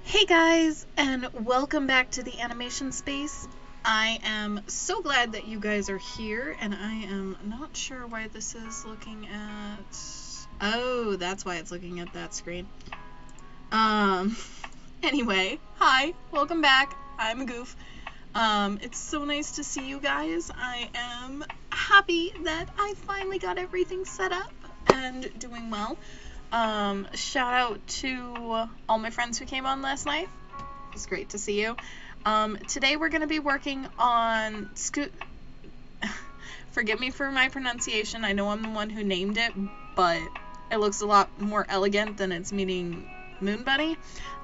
Hey guys, and welcome back to the animation space. I am so glad that you guys are here, and I am not sure why this is looking at... Oh, that's why it's looking at that screen. Anyway, hi, welcome back. I'm a goof. It's so nice to see you guys. I am happy that I finally got everything set up and doing well. Shout out to all my friends who came on last night. It's great to see you. Today we're going to be working on forgive me for my pronunciation. I know I'm the one who named it, but it looks a lot more elegant than its meaning moon bunny.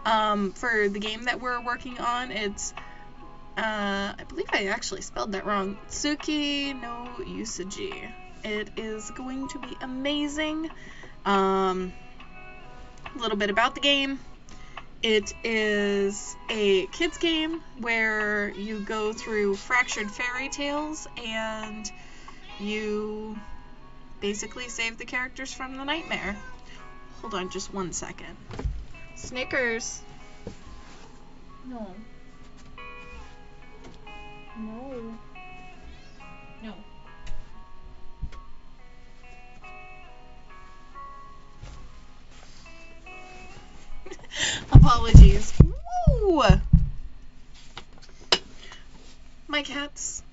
For the game that we're working on, it's I believe I actually spelled that wrong. Tsuki no usagi. It is going to be amazing. A little bit about the game. It is a kids game where you go through fractured fairy tales and you basically save the characters from the nightmare. Hold on just one second. Snickers. No. No. No. Apologies. Woo! My cats,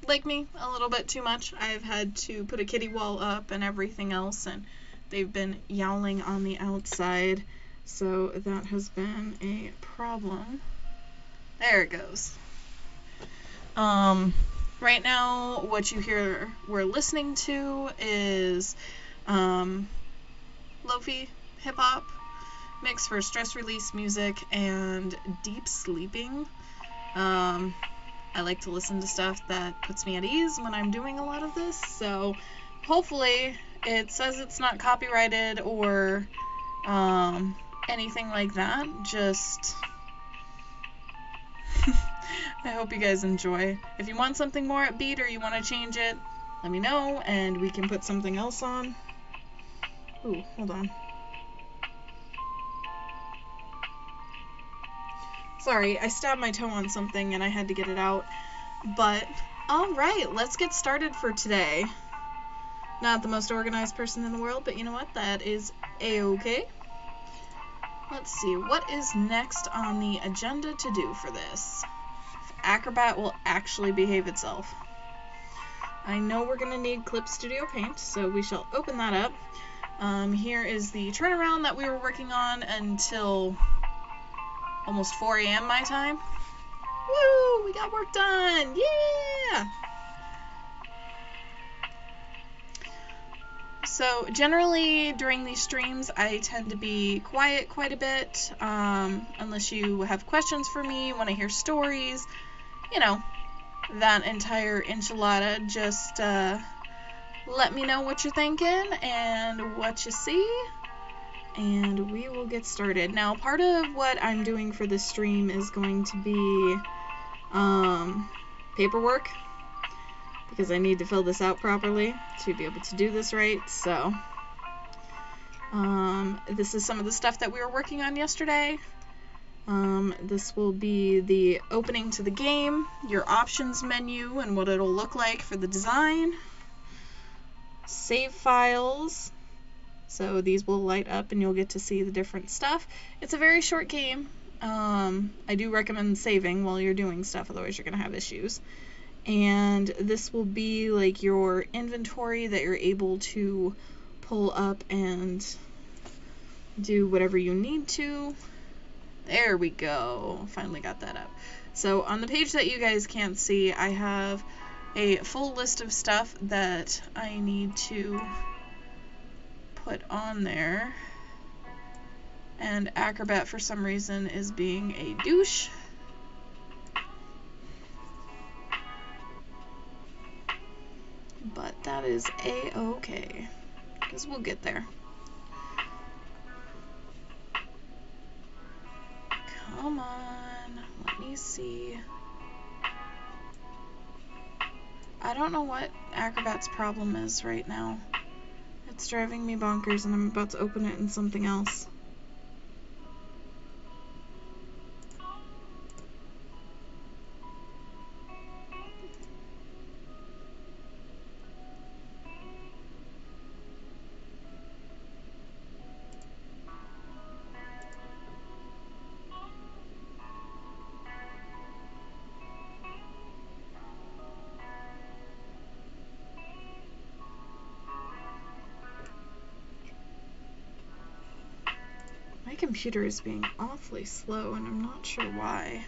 like me a little bit too much. I've had to put a kitty wall up and everything else, and they've been yowling on the outside, so that has been a problem. There it goes. Right now, what you hear we're listening to is, lo-fi hip-hop, mix for stress release music and deep sleeping. I like to listen to stuff that puts me at ease when I'm doing a lot of this, so hopefully it says it's not copyrighted or anything like that. Just I hope you guys enjoy. If you want something more upbeat or you want to change it, let me know and we can put something else on. Ooh, hold on. Sorry, I stabbed my toe on something and I had to get it out. But, alright, let's get started for today. Not the most organized person in the world, but you know what? That is a-okay. Let's see, what is next on the agenda to do for this? If Acrobat will actually behave itself. I know we're going to need Clip Studio Paint, so we shall open that up. Here is the turnaround that we were working on until almost 4 a.m. my time. Woo! We got work done! Yeah! So generally during these streams I tend to be quiet quite a bit, unless you have questions for me, want to hear stories, you know, that entire enchilada. Just let me know what you're thinking and what you see, and we will get started. Now, part of what I'm doing for this stream is going to be paperwork, because I need to fill this out properly to be able to do this right. So this is some of the stuff that we were working on yesterday. This will be the opening to the game, your options menu and what it'll look like for the design, save files. So these will light up and you'll get to see the different stuff. It's a very short game. I do recommend saving while you're doing stuff, otherwise you're going to have issues. And this will be like your inventory that you're able to pull up and do whatever you need to. There we go. Finally got that up. So on the page that you guys can't see, I have a full list of stuff that I need to put on there, and Acrobat for some reason is being a douche. But that is a-okay, because we'll get there. Come on, let me see. I don't know what Acrobat's problem is right now. It's driving me bonkers and I'm about to open it in something else. computer is being awfully slow, and I'm not sure why.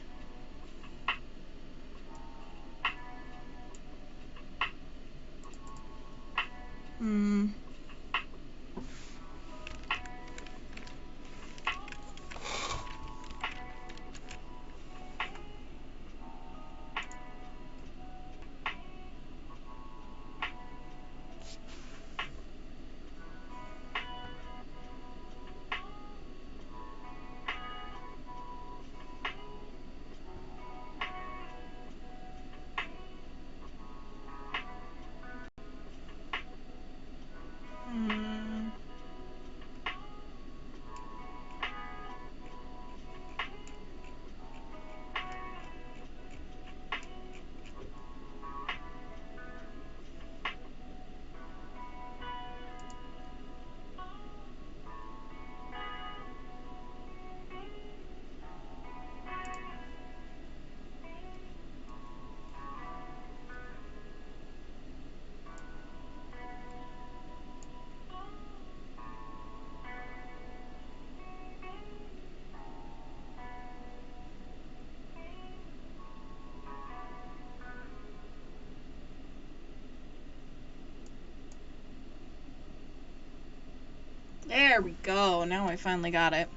There we go. Now I finally got it.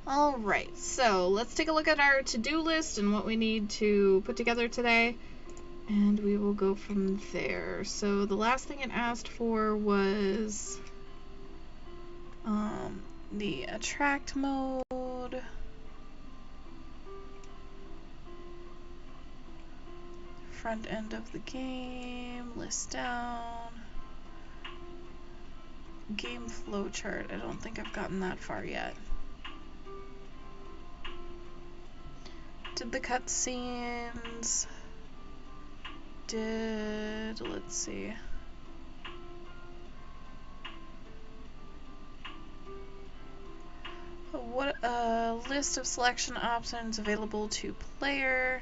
Alright, so let's take a look at our to-do list and what we need to put together today, and we will go from there. So the last thing it asked for was the attract mode, front end of the game, list down, game flow chart. I don't think I've gotten that far yet. Did the cutscenes, let's see. What list of selection options available to player.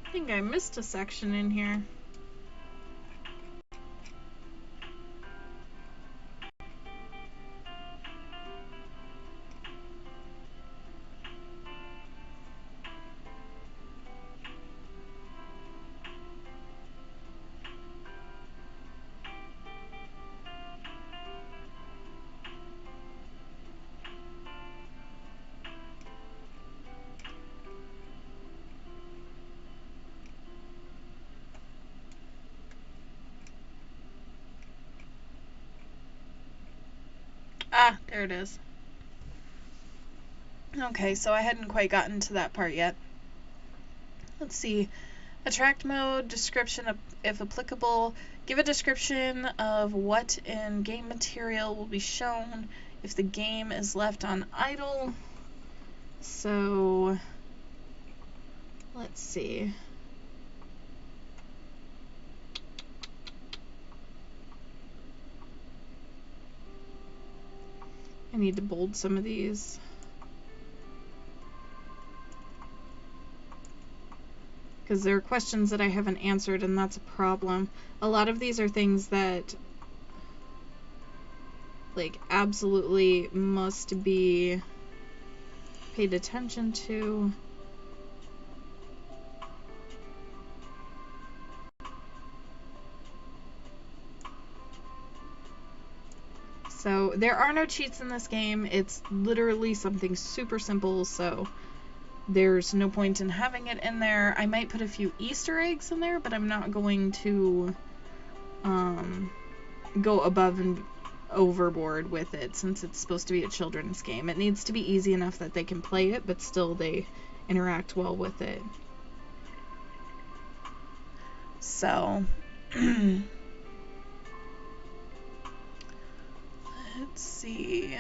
I think I missed a section in here. Ah, there it is. Okay, so I hadn't quite gotten to that part yet. Let's see. Attract mode, description if applicable. Give a description of what in-game material will be shown if the game is left on idle. So, let's see. I need to bold some of these. Because there are questions that I haven't answered, and that's a problem. A lot of these are things that, like, absolutely must be paid attention to. So there are no cheats in this game. It's literally something super simple, so there's no point in having it in there. I might put a few Easter eggs in there, but I'm not going to go above and overboard with it, since it's supposed to be a children's game. It needs to be easy enough that they can play it, but still they interact well with it. So, let's see.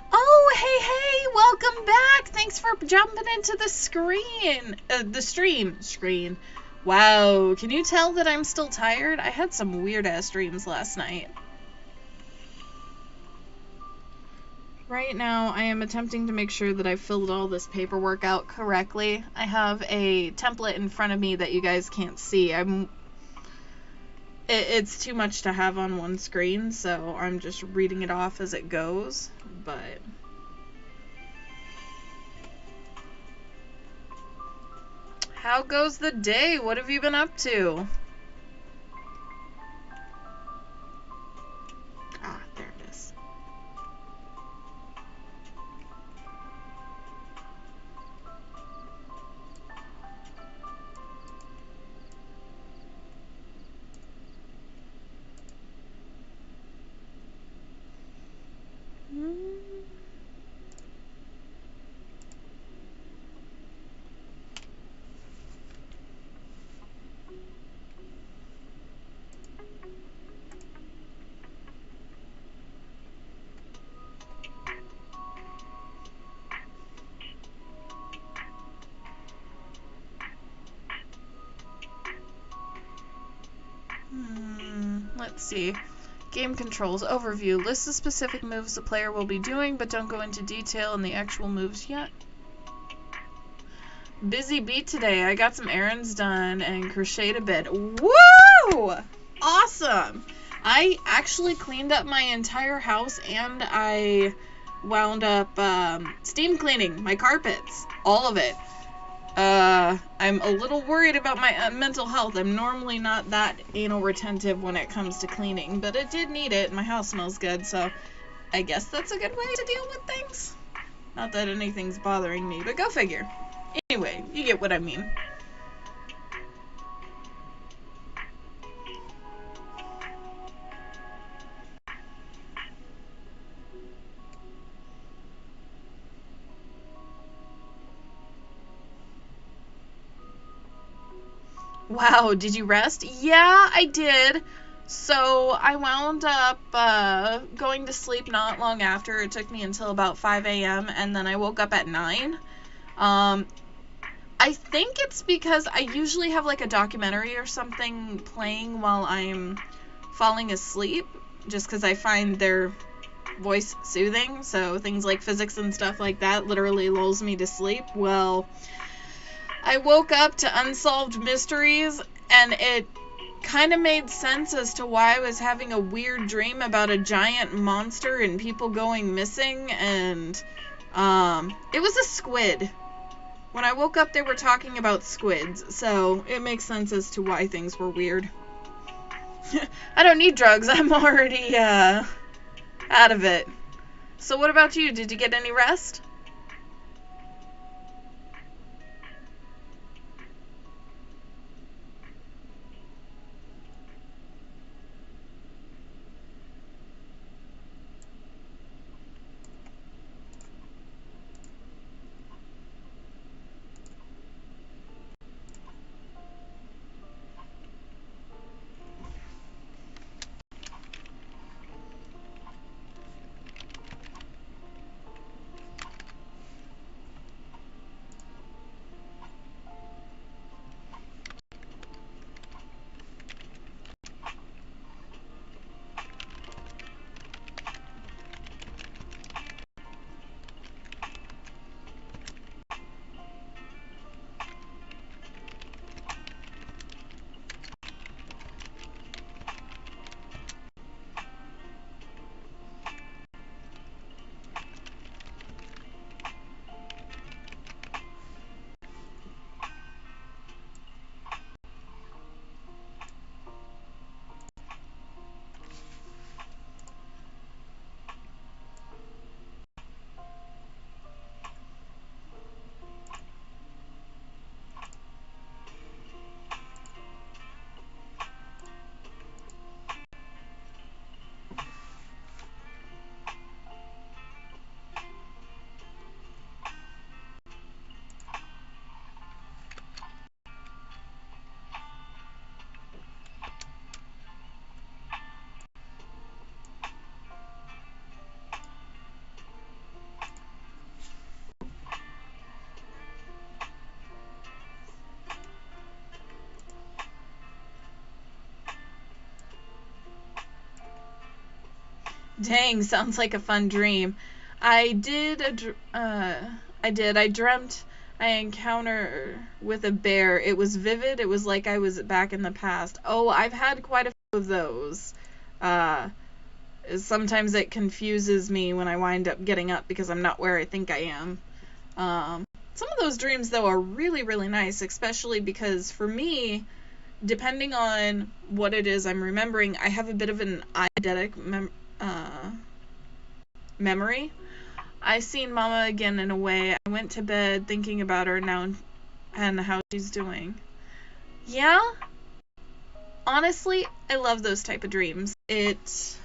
Oh, hey, welcome back. Thanks for jumping into the screen. Wow, can you tell that I'm still tired? I had some weird-ass dreams last night. Right now, I am attempting to make sure that I filled all this paperwork out correctly. I have a template in front of me that you guys can't see. It's too much to have on one screen, so I'm just reading it off as it goes, but... How goes the day? What have you been up to? Ah, there it is. Let's see. Game controls. Overview. List the specific moves the player will be doing, but don't go into detail in the actual moves yet. Busy beat today. I got some errands done and crocheted a bit. Woo! Awesome! I actually cleaned up my entire house, and I wound up steam cleaning my carpets. All of it. I'm a little worried about my mental health. I'm normally not that anal retentive when it comes to cleaning, but it did need it. My house smells good, so I guess that's a good way to deal with things. Not that anything's bothering me, but go figure. Anyway, you get what I mean. Wow, did you rest? Yeah, I did. So I wound up going to sleep not long after. It took me until about 5 a.m. and then I woke up at 9. I think it's because I usually have like a documentary or something playing while I'm falling asleep, just because I find their voice soothing. So things like physics and stuff like that literally lulls me to sleep. Well, I woke up to Unsolved Mysteries, and it kind of made sense as to why I was having a weird dream about a giant monster and people going missing, and it was a squid. When I woke up, they were talking about squids, so it makes sense as to why things were weird. I don't need drugs. I'm already out of it. So what about you? Did you get any rest? Dang, sounds like a fun dream. I dreamt I encounter with a bear. It was vivid. It was like I was back in the past. Oh, I've had quite a few of those. Uh, Sometimes it confuses me when I wind up getting up because I'm not where I think I am. Some of those dreams, though, are really, really nice, especially because for me, depending on what it is I'm remembering, I have a bit of an eidetic memory. I seen Mama again in a way. I went to bed thinking about her now and how she's doing. Yeah, honestly, I love those type of dreams. It's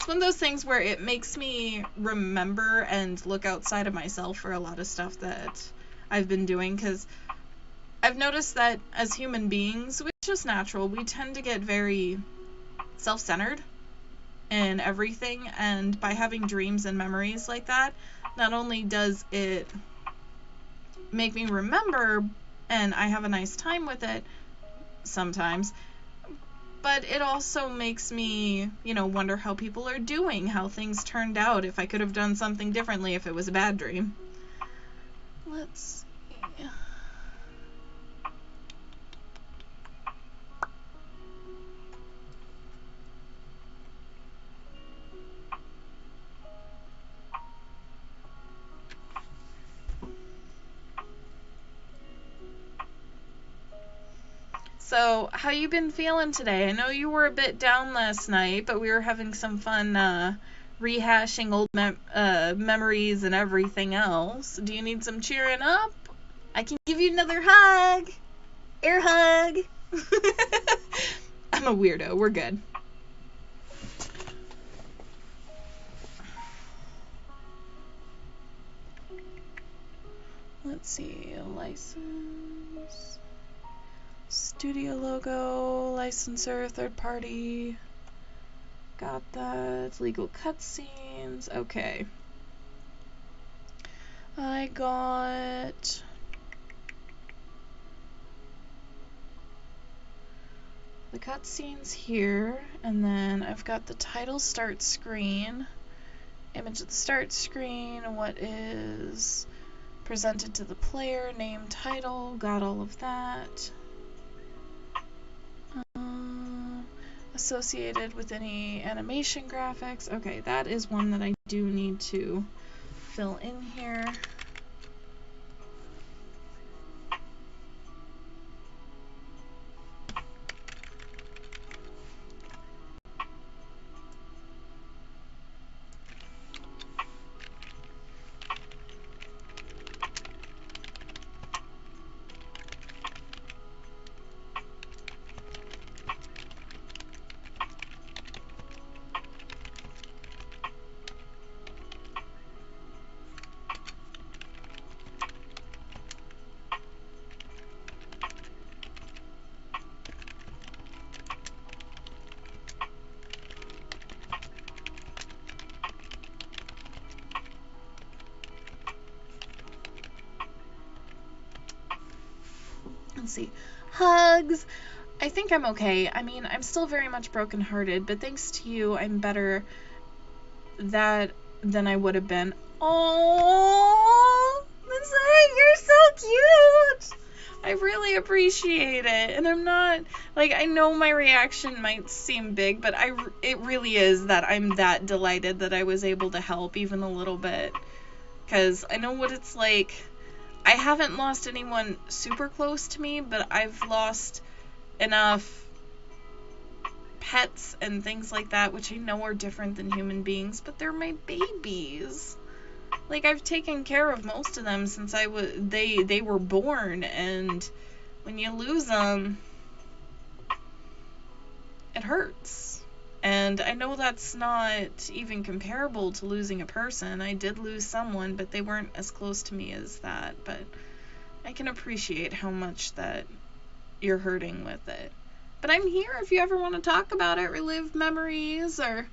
one of those things where it makes me remember and look outside of myself for a lot of stuff that I've been doing, because I've noticed that as human beings, which is just natural, we tend to get very self-centered in everything, and by having dreams and memories like that, not only does it make me remember and I have a nice time with it sometimes, but it also makes me, wonder how people are doing, how things turned out, if I could have done something differently if it was a bad dream. Let's see. So, how you been feeling today? I know you were a bit down last night, but we were having some fun rehashing old memories and everything else. Do you need some cheering up? I can give you another hug. Air hug. I'm a weirdo. We're good. Let's see. License. Studio logo. Licensor. Third party. Got that. Legal cutscenes. Okay. I got the cutscenes here, and then I've got the title start screen, image of the start screen, what is presented to the player, name, title, got all of that. Associated with any animation graphics. Okay, that is one that I do need to fill in here. Let's see. Hugs. I think I'm okay. I mean, I'm still very much brokenhearted, but thanks to you, I'm better than I would have been. Oh, you're so cute. I really appreciate it, and I'm not I know my reaction might seem big, but it really is that I'm that delighted that I was able to help even a little bit, because I know what it's like. I haven't lost anyone super close to me, but I've lost enough pets and things like that, which I know are different than human beings, but they're my babies. I've taken care of most of them since they were born, and when you lose them, it hurts. And I know that's not even comparable to losing a person. I did lose someone, but they weren't as close to me as that. But I can appreciate how much that you're hurting with it. But I'm here if you ever want to talk about it, relive memories, or,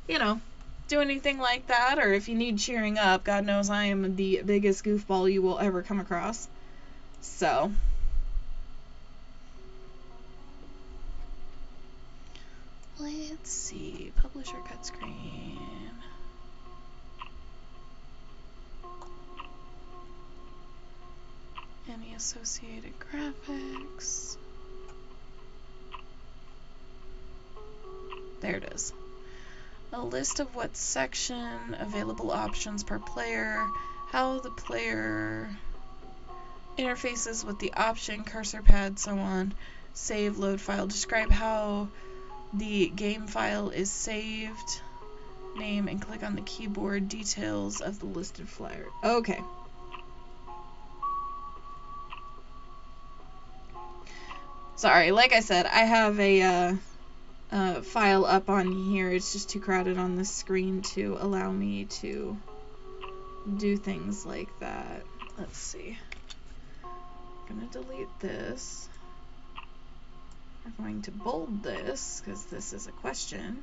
do anything like that. Or if you need cheering up, God knows I am the biggest goofball you will ever come across. So... Let's see, publisher cut screen. Any associated graphics. There it is. A list of what section, available options per player, how the player interfaces with the option, cursor pad, so on. Save, load file. Describe how the game file is saved. Name and click on the keyboard. Details of the listed flyer. Okay. Sorry, like I said, I have a file up on here. It's just too crowded on the screen to allow me to do things like that. Let's see. I'm going to delete this. We're going to bold this because this is a question.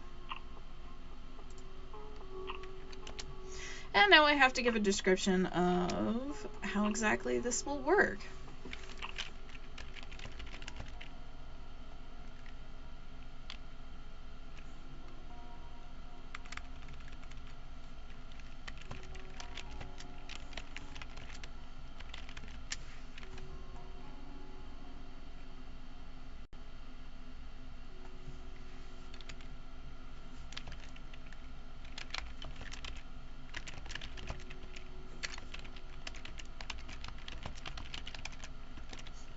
And now I have to give a description of how exactly this will work.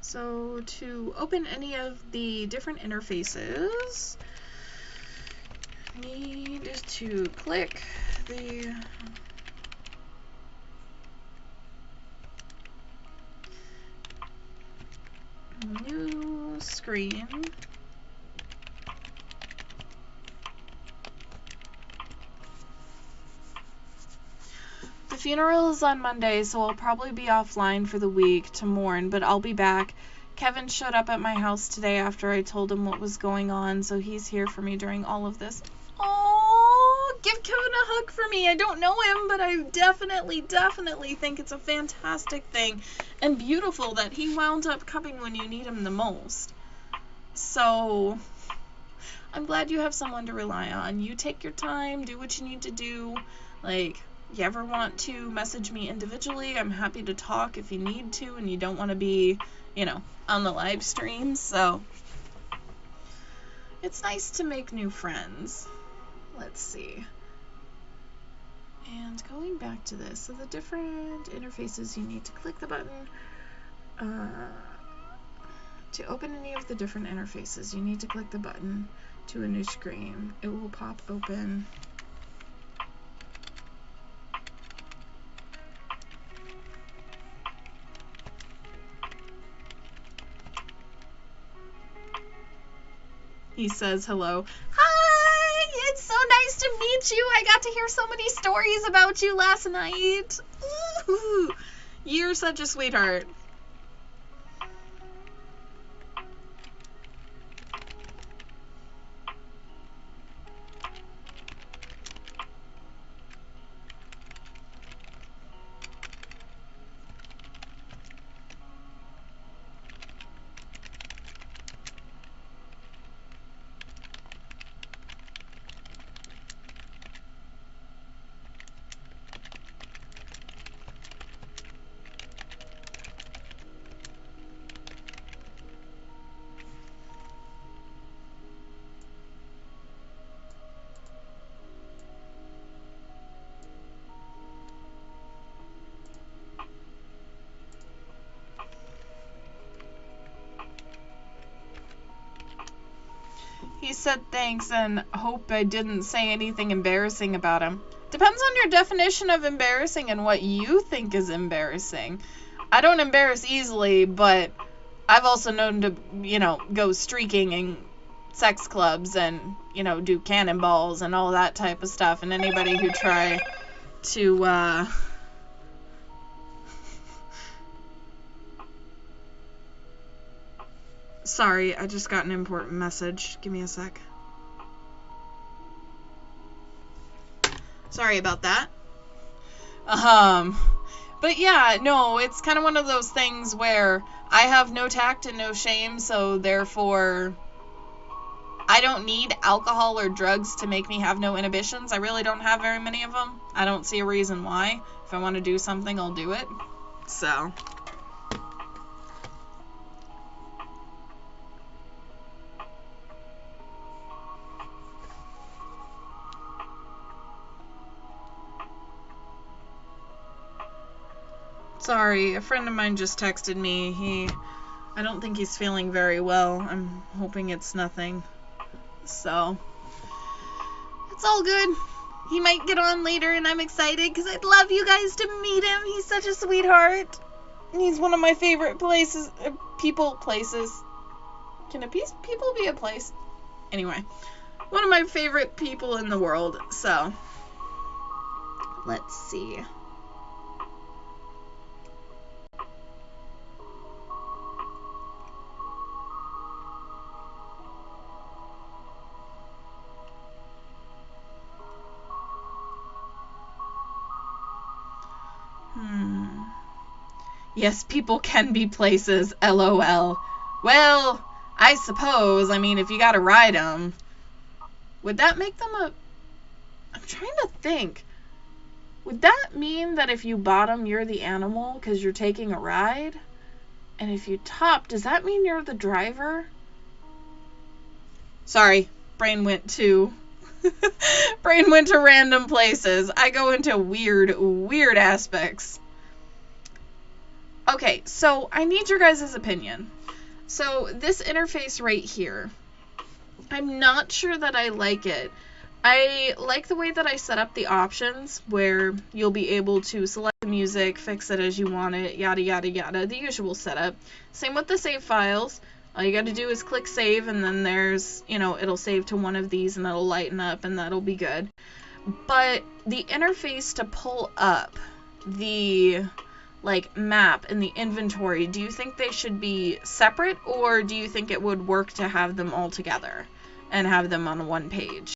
So to open any of the different interfaces, need to click the new screen. The funeral is on Monday, so I'll probably be offline for the week to mourn, but I'll be back. Kevin showed up at my house today after I told him what was going on, so he's here for me during all of this. Oh, give Kevin a hug for me. I don't know him, but I definitely think it's a fantastic thing and beautiful that he wound up coming when you need him the most. So I'm glad you have someone to rely on. You take your time, do what you need to do. Like, you ever want to message me individually, I'm happy to talk if you need to and you don't want to be, on the live stream. So it's nice to make new friends. Let's see. And going back to this, so the different interfaces, you need to click the button. To open any of the different interfaces, you need to click the button to a new screen. It will pop open. He says hello. Hi! It's so nice to meet you. I got to hear so many stories about you last night. Ooh, you're such a sweetheart. He said thanks and hope I didn't say anything embarrassing about him. Depends on your definition of embarrassing and what you think is embarrassing. I don't embarrass easily, but I've also known to, go streaking in sex clubs and, do cannonballs and all that type of stuff. And anybody who try to, Sorry, I just got an important message. Give me a sec. Sorry about that. But yeah, no, it's kind of one of those things where I have no tact and no shame, so therefore I don't need alcohol or drugs to make me have no inhibitions. I really don't have very many of them. I don't see a reason why. If I want to do something, I'll do it. So. Sorry, a friend of mine just texted me. I don't think he's feeling very well. I'm hoping it's nothing. So, it's all good. He might get on later, and I'm excited because I'd love you guys to meet him. He's such a sweetheart. He's one of my favorite places. Places. Can people be a place? Anyway, one of my favorite people in the world. So, let's see. Yes, people can be places, LOL. Well, I suppose, I mean, if you gotta ride them, would that make them a... I'm trying to think. Would that mean that if you bottom, you're the animal because you're taking a ride? And if you top, does that mean you're the driver? Sorry, brain went to random places. I go into weird aspects. Okay, so I need your guys' opinion. So this interface right here, I'm not sure that I like it. I like the way that I set up the options where you'll be able to select the music, fix it as you want it, yada yada yada, the usual setup. Same with the save files. All you gotta do is click save, and then there's, it'll save to one of these and that'll lighten up and that'll be good. But the interface to pull up the map and the inventory, do you think they should be separate, or do you think it would work to have them all together and have them on one page?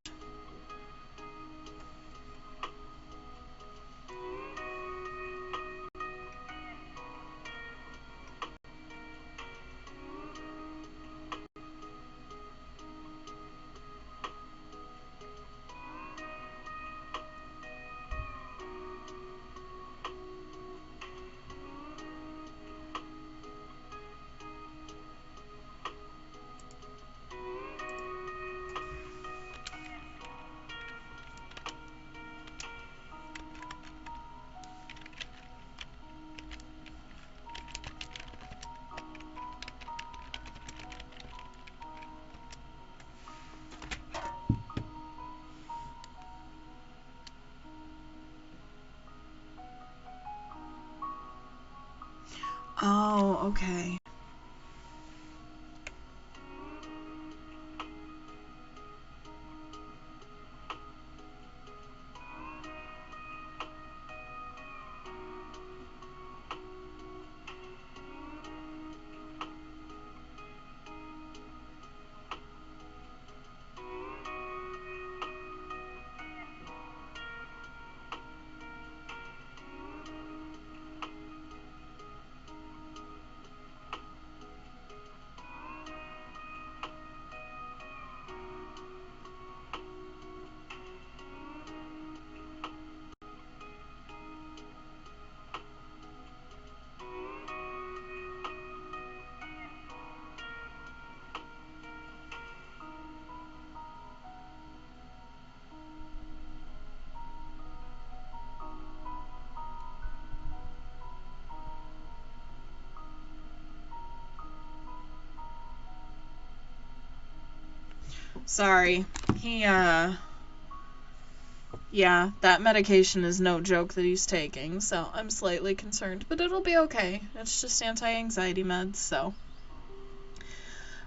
Oh, okay. Sorry. Yeah, that medication is no joke that he's taking, so I'm slightly concerned, but it'll be okay. It's just anti-anxiety meds, so.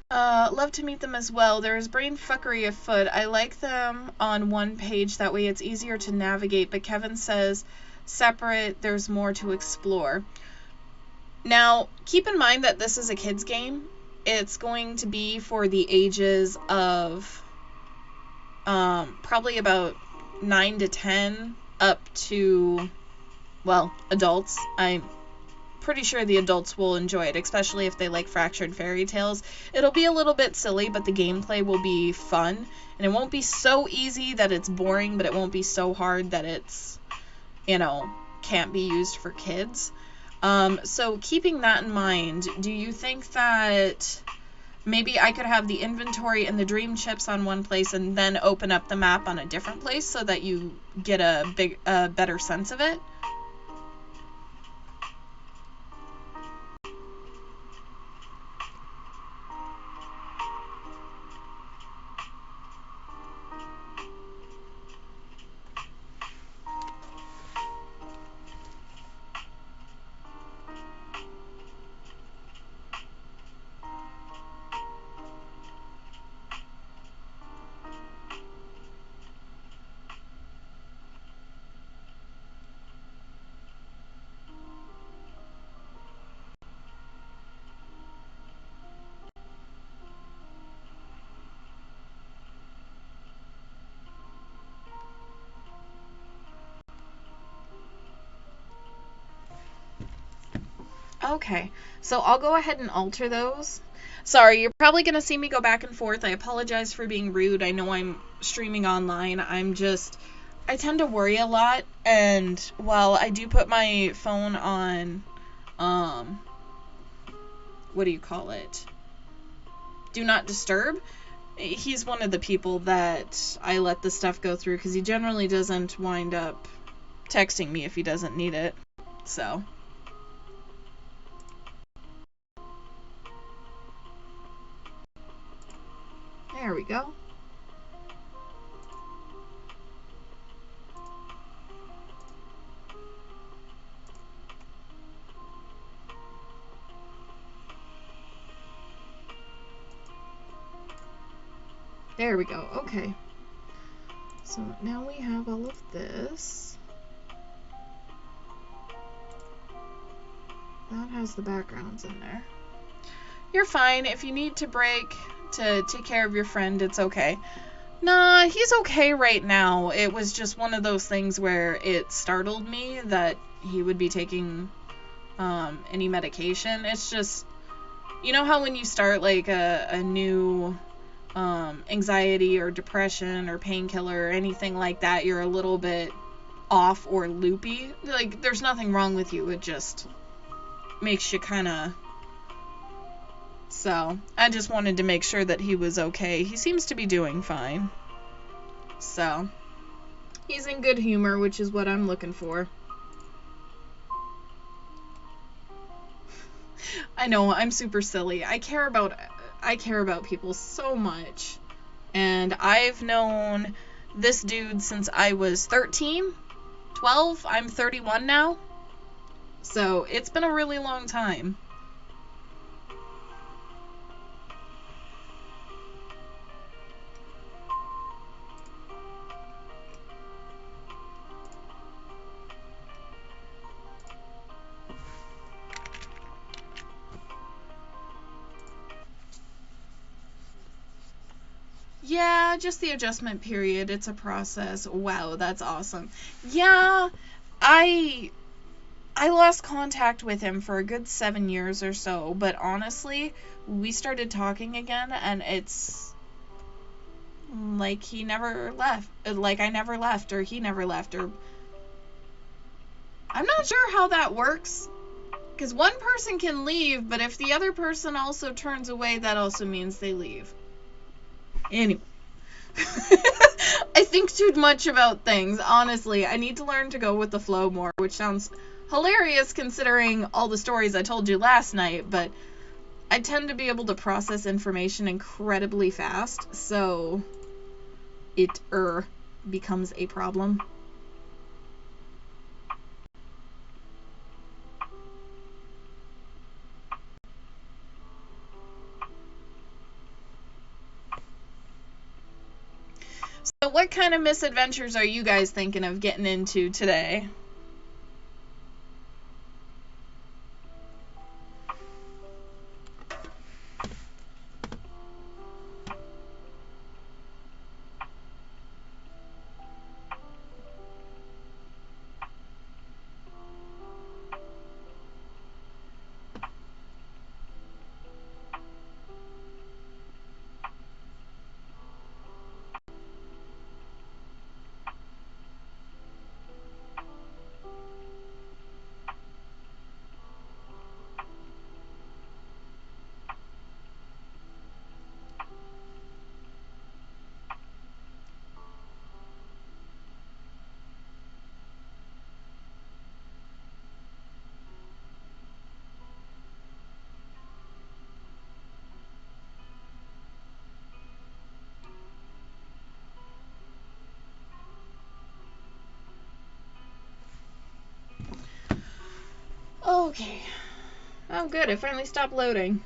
Love to meet them as well. There is brain fuckery afoot. I like them on one page, that way it's easier to navigate, but Kevin says separate, there's more to explore. Now, keep in mind that this is a kid's game. It's going to be for the ages of probably about 9 to 10 up to, well, adults. pretty sure the adults will enjoy it, especially if they like Fractured Fairy Tales. It'll be a little bit silly, but the gameplay will be fun, and it won't be so easy that it's boring, but it won't be so hard that it's, you know, can't be used for kids. So keeping that in mind, do you think that maybe I could have the inventory and the dream chips on one place and then open up the map on a different place so that you get a better sense of it? Okay, so I'll go ahead and alter those. Sorry, you're probably going to see me go back and forth. I apologize for being rude. I know I'm streaming online. I tend to worry a lot, and while I do put my phone on, what do you call it? Do not disturb. He's one of the people that I let the stuff go through because he generally doesn't wind up texting me if he doesn't need it. So. There we go. There we go. Okay. So now we have all of this. That has the backgrounds in there. You're fine. If you need to break to take care of your friend, it's okay. Nah, he's okay right now. It was just one of those things where it startled me that he would be taking any medication. It's just, you know how when you start like a new anxiety or depression or painkiller or anything like that, you're a little bit off or loopy? Like, there's nothing wrong with you. It just makes you kind of... So, I just wanted to make sure that he was okay. He seems to be doing fine. So, he's in good humor, which is what I'm looking for. I know, I'm super silly. I care about people so much. And I've known this dude since I was 13, 12. I'm 31 now. So, it's been a really long time. Yeah, just the adjustment period. It's a process. Wow, that's awesome. Yeah, I lost contact with him for a good 7 years or so, but honestly, we started talking again, and it's like he never left. Like I never left, or he never left, or... I'm not sure how that works, because one person can leave, but if the other person also turns away, that also means they leave. Anyway. I think too much about things, honestly. I need to learn to go with the flow more, which sounds hilarious considering all the stories I told you last night, but I tend to be able to process information incredibly fast, so it becomes a problem. So what kind of misadventures are you guys thinking of getting into today? Okay. Oh, good. It finally stopped loading.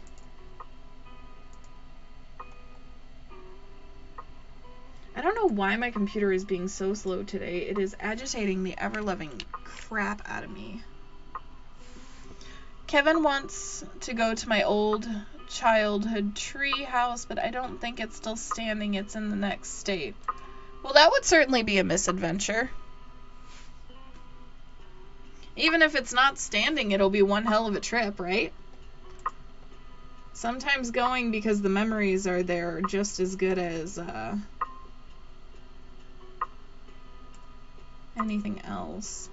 I don't know why my computer is being so slow today. It is agitating the ever-loving crap out of me. Kevin wants to go to my old childhood tree house, but I don't think it's still standing. It's in the next state. Well, that would certainly be a misadventure. Even if it's not standing, it'll be one hell of a trip, right? Sometimes going because the memories are there just as good as anything else.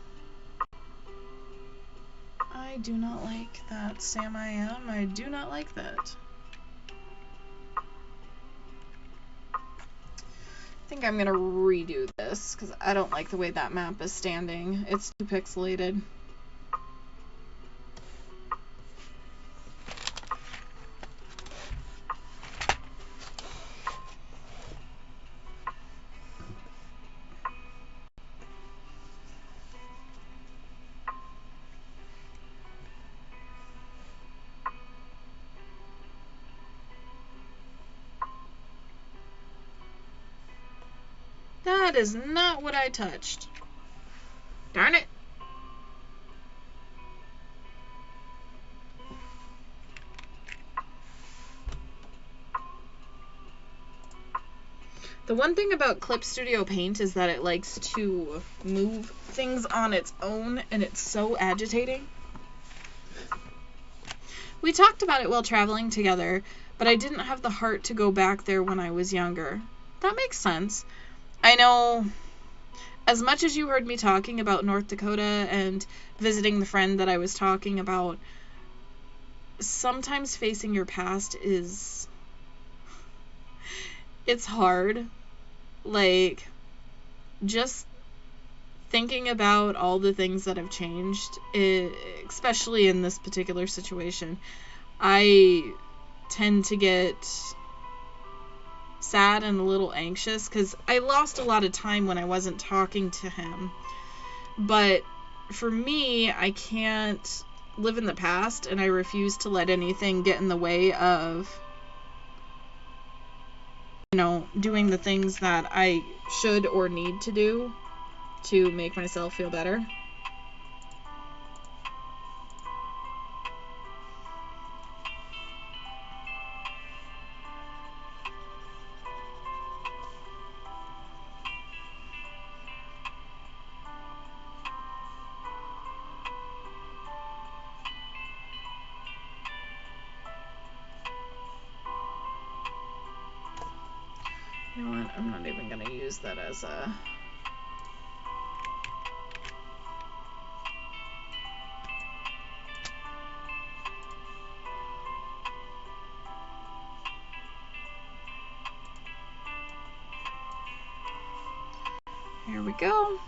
I do not like that, Sam. I do not like that. I think I'm going to redo this because I don't like the way that map is standing. It's too pixelated. That is not what I touched. Darn it. The one thing about Clip Studio Paint is that it likes to move things on its own, and it's so agitating. We talked about it while traveling together, but I didn't have the heart to go back there when I was younger. That makes sense. I know, as much as you heard me talking about North Dakota and visiting the friend that I was talking about, sometimes facing your past it's hard. Like, just thinking about all the things that have changed, especially in this particular situation, I tend to get sad and a little anxious because I lost a lot of time when I wasn't talking to him. But for me, I can't live in the past, and I refuse to let anything get in the way of, doing the things that I should or need to do to make myself feel better. You know what? I'm not even going to use that as a... Here we go.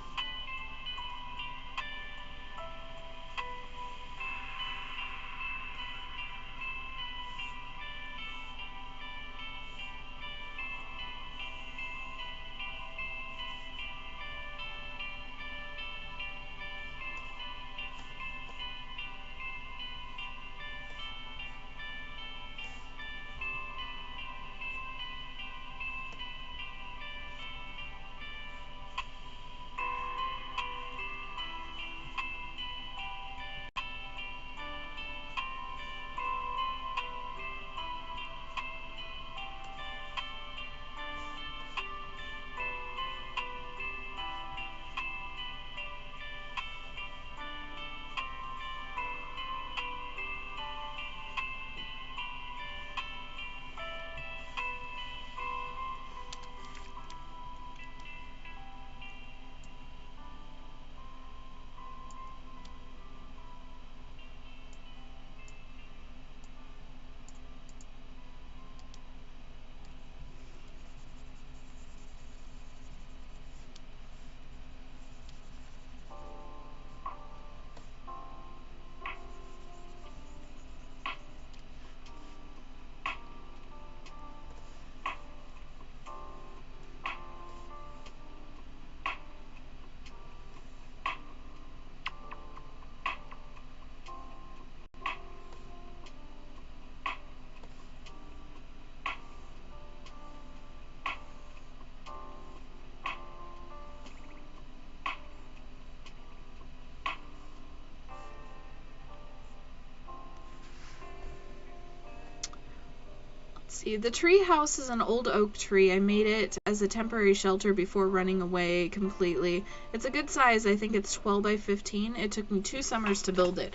See, the tree house is an old oak tree. I made it as a temporary shelter before running away completely. It's a good size. I think it's 12 by 15. It took me 2 summers to build it.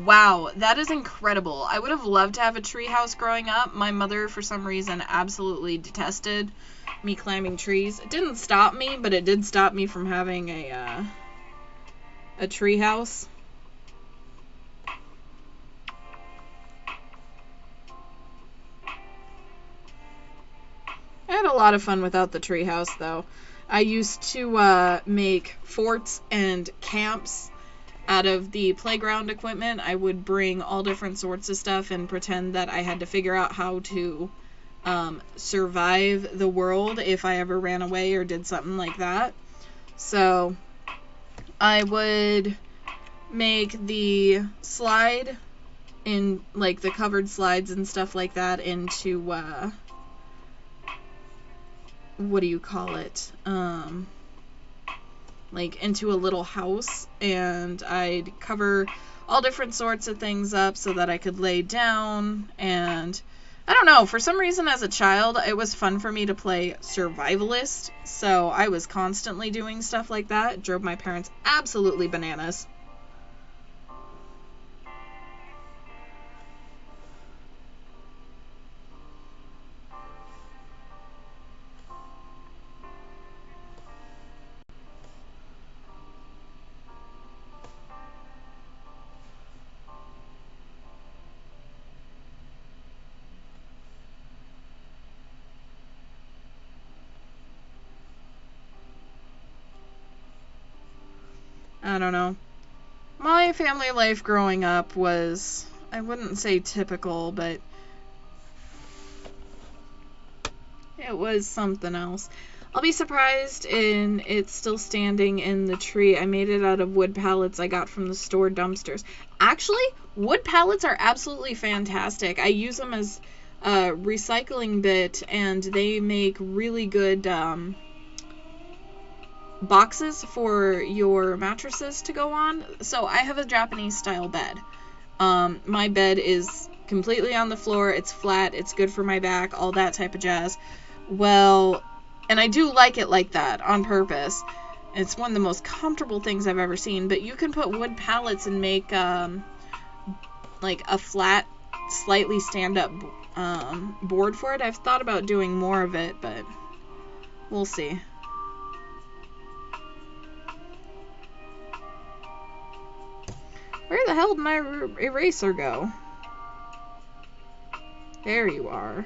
Wow, that is incredible. I would have loved to have a tree house growing up. My mother, for some reason, absolutely detested me climbing trees. It didn't stop me, but it did stop me from having a tree house. I had a lot of fun without the treehouse, though. I used to make forts and camps out of the playground equipment. I would bring all different sorts of stuff and pretend that I had to figure out how to survive the world if I ever ran away or did something like that. So I would make the slide in, like the covered slides and stuff like that, into what do you call it? Like into a little house, and I'd cover all different sorts of things up so that I could lay down. And I don't know, for some reason as a child it was fun for me to play survivalist, so I was constantly doing stuff like that. It drove my parents absolutely bananas. I don't know. My family life growing up was, I wouldn't say typical, but it was something else. I'll be surprised in it's still standing in the tree. I made it out of wood pallets I got from the store dumpsters. Actually, wood pallets are absolutely fantastic. I use them as a recycling bit, and they make really good boxes for your mattresses to go on. So I have a Japanese style bed. My bed is completely on the floor. It's flat. It's good for my back, all that type of jazz. Well, and I do like it like that on purpose. It's one of the most comfortable things I've ever seen. But you can put wood pallets and make like a flat, slightly stand-up board for it. I've thought about doing more of it, but we'll see. Where the hell did my eraser go? There you are.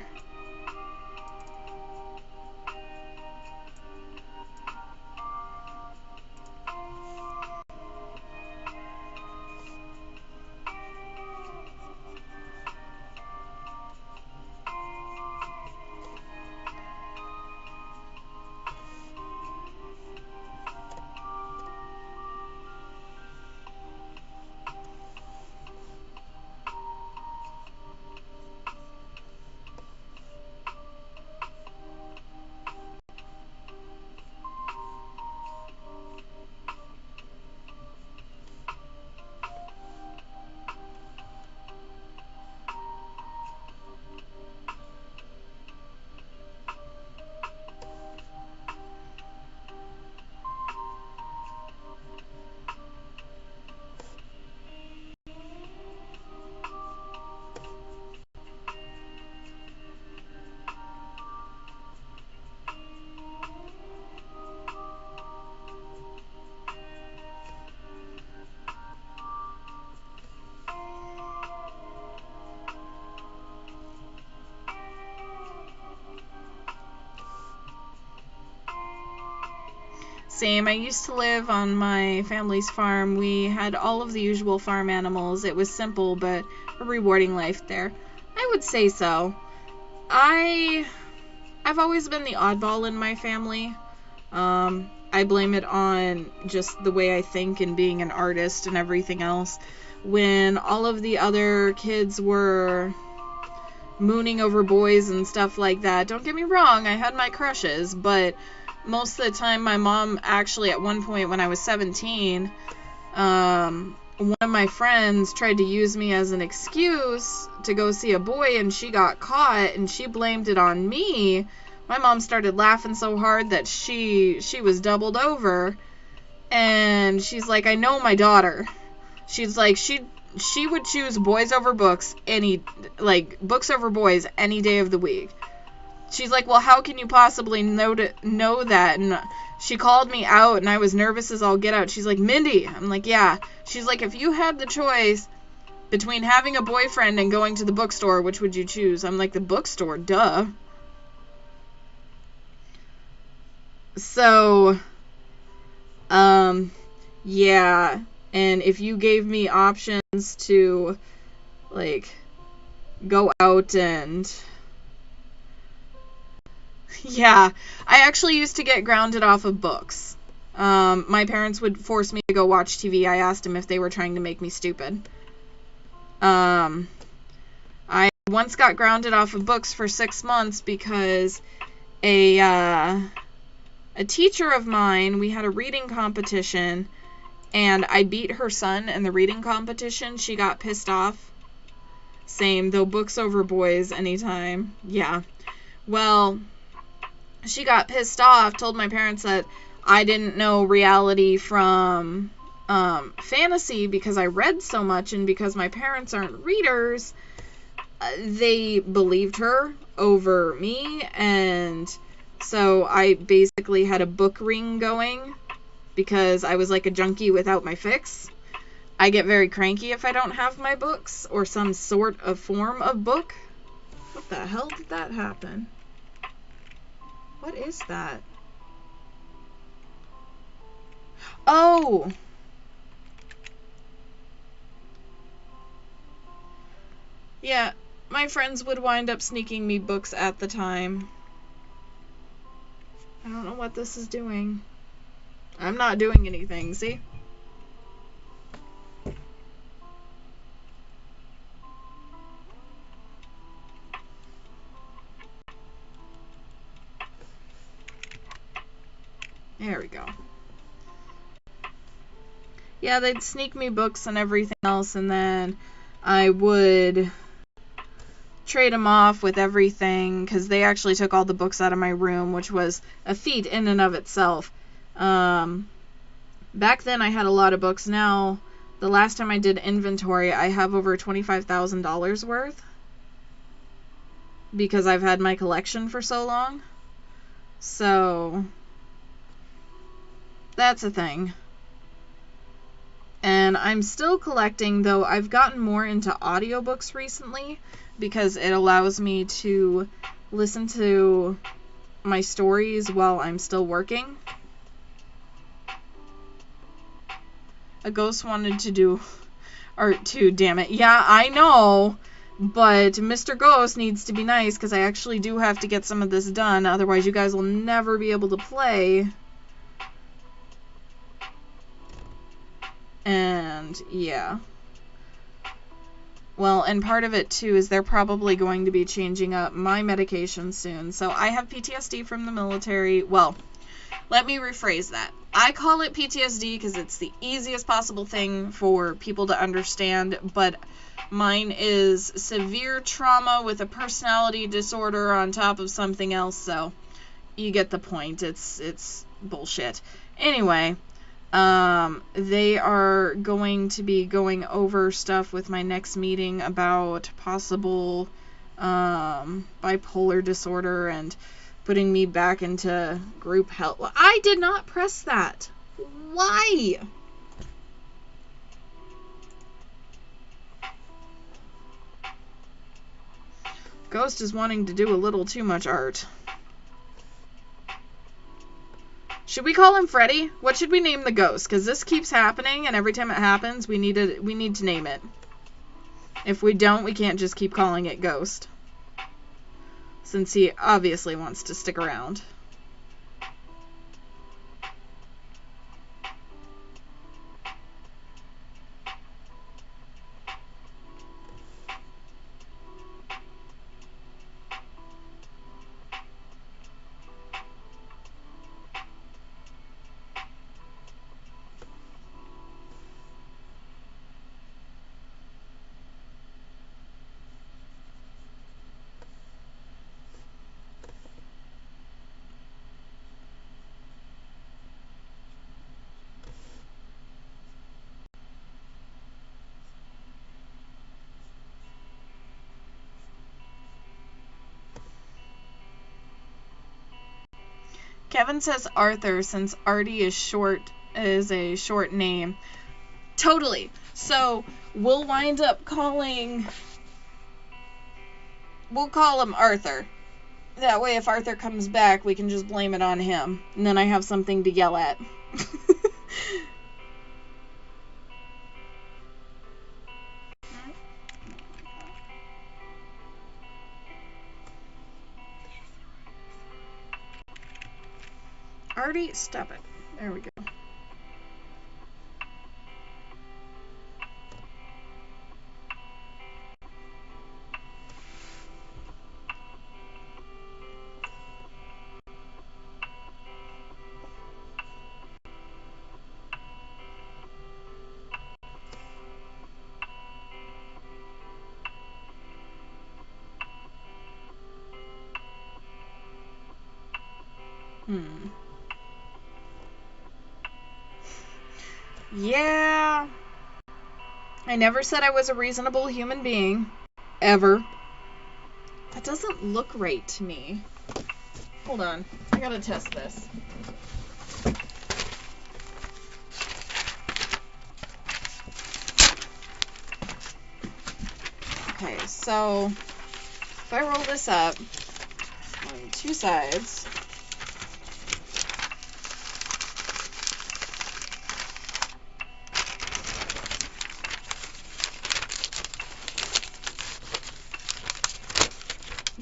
Same. I used to live on my family's farm. We had all of the usual farm animals. It was simple, but a rewarding life there. I would say so. I've always been the oddball in my family. I blame it on just the way I think and being an artist and everything else. When all of the other kids were mooning over boys and stuff like that, don't get me wrong, I had my crushes, but most of the time my mom actually, at one point when I was 17, one of my friends tried to use me as an excuse to go see a boy, and she got caught, and she blamed it on me. My mom started laughing so hard that she was doubled over, and she's like, I know my daughter. She's like, she would choose boys over books books over boys any day of the week. She's like, well, how can you possibly know that? And she called me out, and I was nervous as all get out. She's like, Mindy. I'm like, yeah. She's like, if you had the choice between having a boyfriend and going to the bookstore, which would you choose? I'm like, the bookstore, duh. So, yeah. And if you gave me options to, go out and... Yeah, I actually used to get grounded off of books. My parents would force me to go watch TV. I asked them if they were trying to make me stupid. I once got grounded off of books for 6 months because a teacher of mine, we had a reading competition, and I beat her son in the reading competition. She got pissed off. Same, though, books over boys anytime. Yeah. Well, she got pissed off, told my parents that I didn't know reality from fantasy because I read so much, and because my parents aren't readers, they believed her over me, and so I basically had a book ring going because I was like a junkie without my fix. I get very cranky if I don't have my books or some sort of form of book. What the hell did that happen? What is that? Oh! Yeah, my friends would wind up sneaking me books at the time. I don't know what this is doing. I'm not doing anything, see? There we go. Yeah, they'd sneak me books and everything else, and then I would trade them off with everything, because they actually took all the books out of my room, which was a feat in and of itself. Back then I had a lot of books. Now, the last time I did inventory, I have over $25,000 worth, because I've had my collection for so long. So, that's a thing. And I'm still collecting, though I've gotten more into audiobooks recently because it allows me to listen to my stories while I'm still working. A ghost wanted damn it. Yeah, I know, but Mr. Ghost needs to be nice because I actually do have to get some of this done, otherwise you guys will never be able to play. And, yeah. Well, and part of it, too, is they're probably going to be changing up my medication soon. So I have PTSD from the military. Well, let me rephrase that. I call it PTSD because it's the easiest possible thing for people to understand, but mine is severe trauma with a personality disorder on top of something else, so you get the point. It's bullshit. Anyway, they are going to be going over stuff with my next meeting about possible bipolar disorder and putting me back into group help. I did not press that. Why? Ghost is wanting to do a little too much art. Should we call him Freddy? What should we name the ghost? Because this keeps happening, and every time it happens, we need to name it. If we don't, we can't just keep calling it Ghost, since he obviously wants to stick around. Kevin says Arthur since Artie is a short name. Totally. So we'll wind up call him Arthur. That way if Arthur comes back, we can just blame it on him. And then I have something to yell at. Artie, stop it. There we go. Yeah. I never said I was a reasonable human being. Ever. That doesn't look right to me. Hold on. I gotta test this. Okay, so if I roll this up on two sides,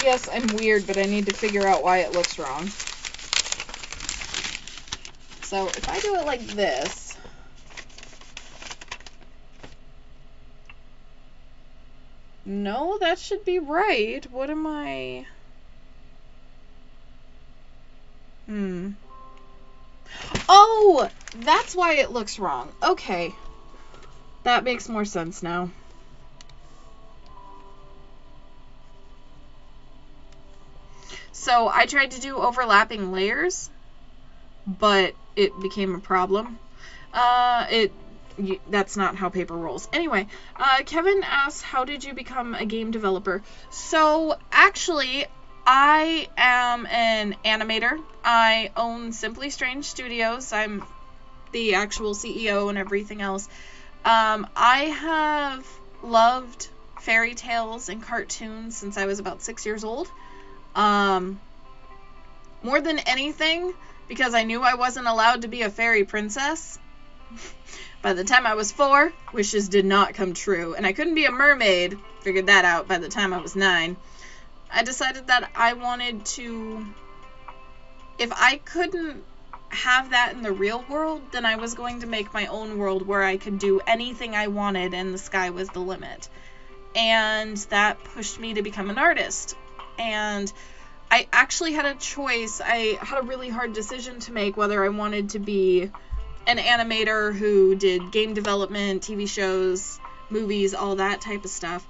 yes, I'm weird, but I need to figure out why it looks wrong. So if I do it like this, no, that should be right. What am I? Oh, that's why it looks wrong. Okay. That makes more sense now. So I tried to do overlapping layers, but it became a problem. That's not how paper rolls. Anyway, Kevin asks, how did you become a game developer? So actually, I am an animator. I own Simply Strange Studios. I'm the actual CEO and everything else. I have loved fairy tales and cartoons since I was about 6 years old. More than anything, because I knew I wasn't allowed to be a fairy princess. By the time I was 4, wishes did not come true, and I couldn't be a mermaid. Figured that out by the time I was 9. I decided that I wanted to, if I couldn't have that in the real world, then I was going to make my own world where I could do anything I wanted and the sky was the limit. And that pushed me to become an artist. And I actually had a choice. I had a really hard decision to make whether I wanted to be an animator who did game development, TV shows, movies, all that type of stuff,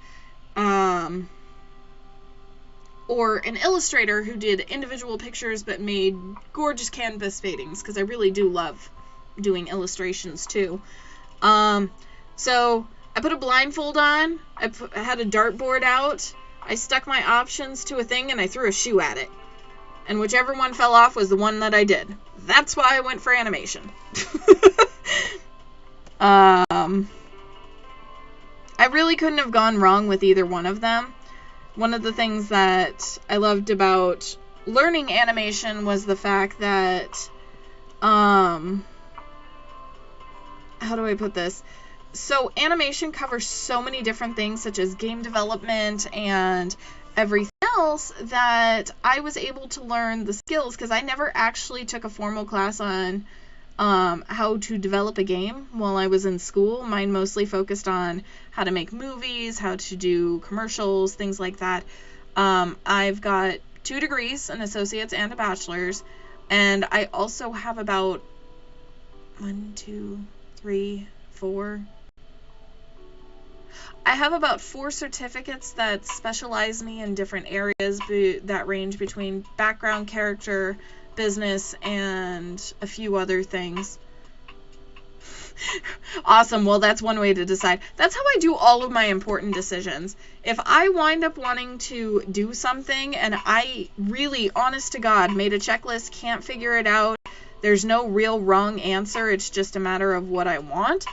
or an illustrator who did individual pictures but made gorgeous canvas paintings, because I really do love doing illustrations too. So I put a blindfold on, I had a dartboard out, I stuck my options to a thing, and I threw a shoe at it. And whichever one fell off was the one that I did. That's why I went for animation. I really couldn't have gone wrong with either one of them. One of the things that I loved about learning animation was the fact that, how do I put this? So animation covers so many different things, such as game development and everything else, that I was able to learn the skills, because I never actually took a formal class on how to develop a game while I was in school. Mine mostly focused on how to make movies, how to do commercials, things like that. I've got 2 degrees, an associate's and a bachelor's, and I also have about 1, 2, 3, 4. I have about 4 certificates that specialize me in different areas that range between background, character, business, and a few other things. Awesome. Well, that's one way to decide. That's how I do all of my important decisions. If I wind up wanting to do something and I really, honest to God, made a checklist, can't figure it out, there's no real wrong answer, it's just a matter of what I want,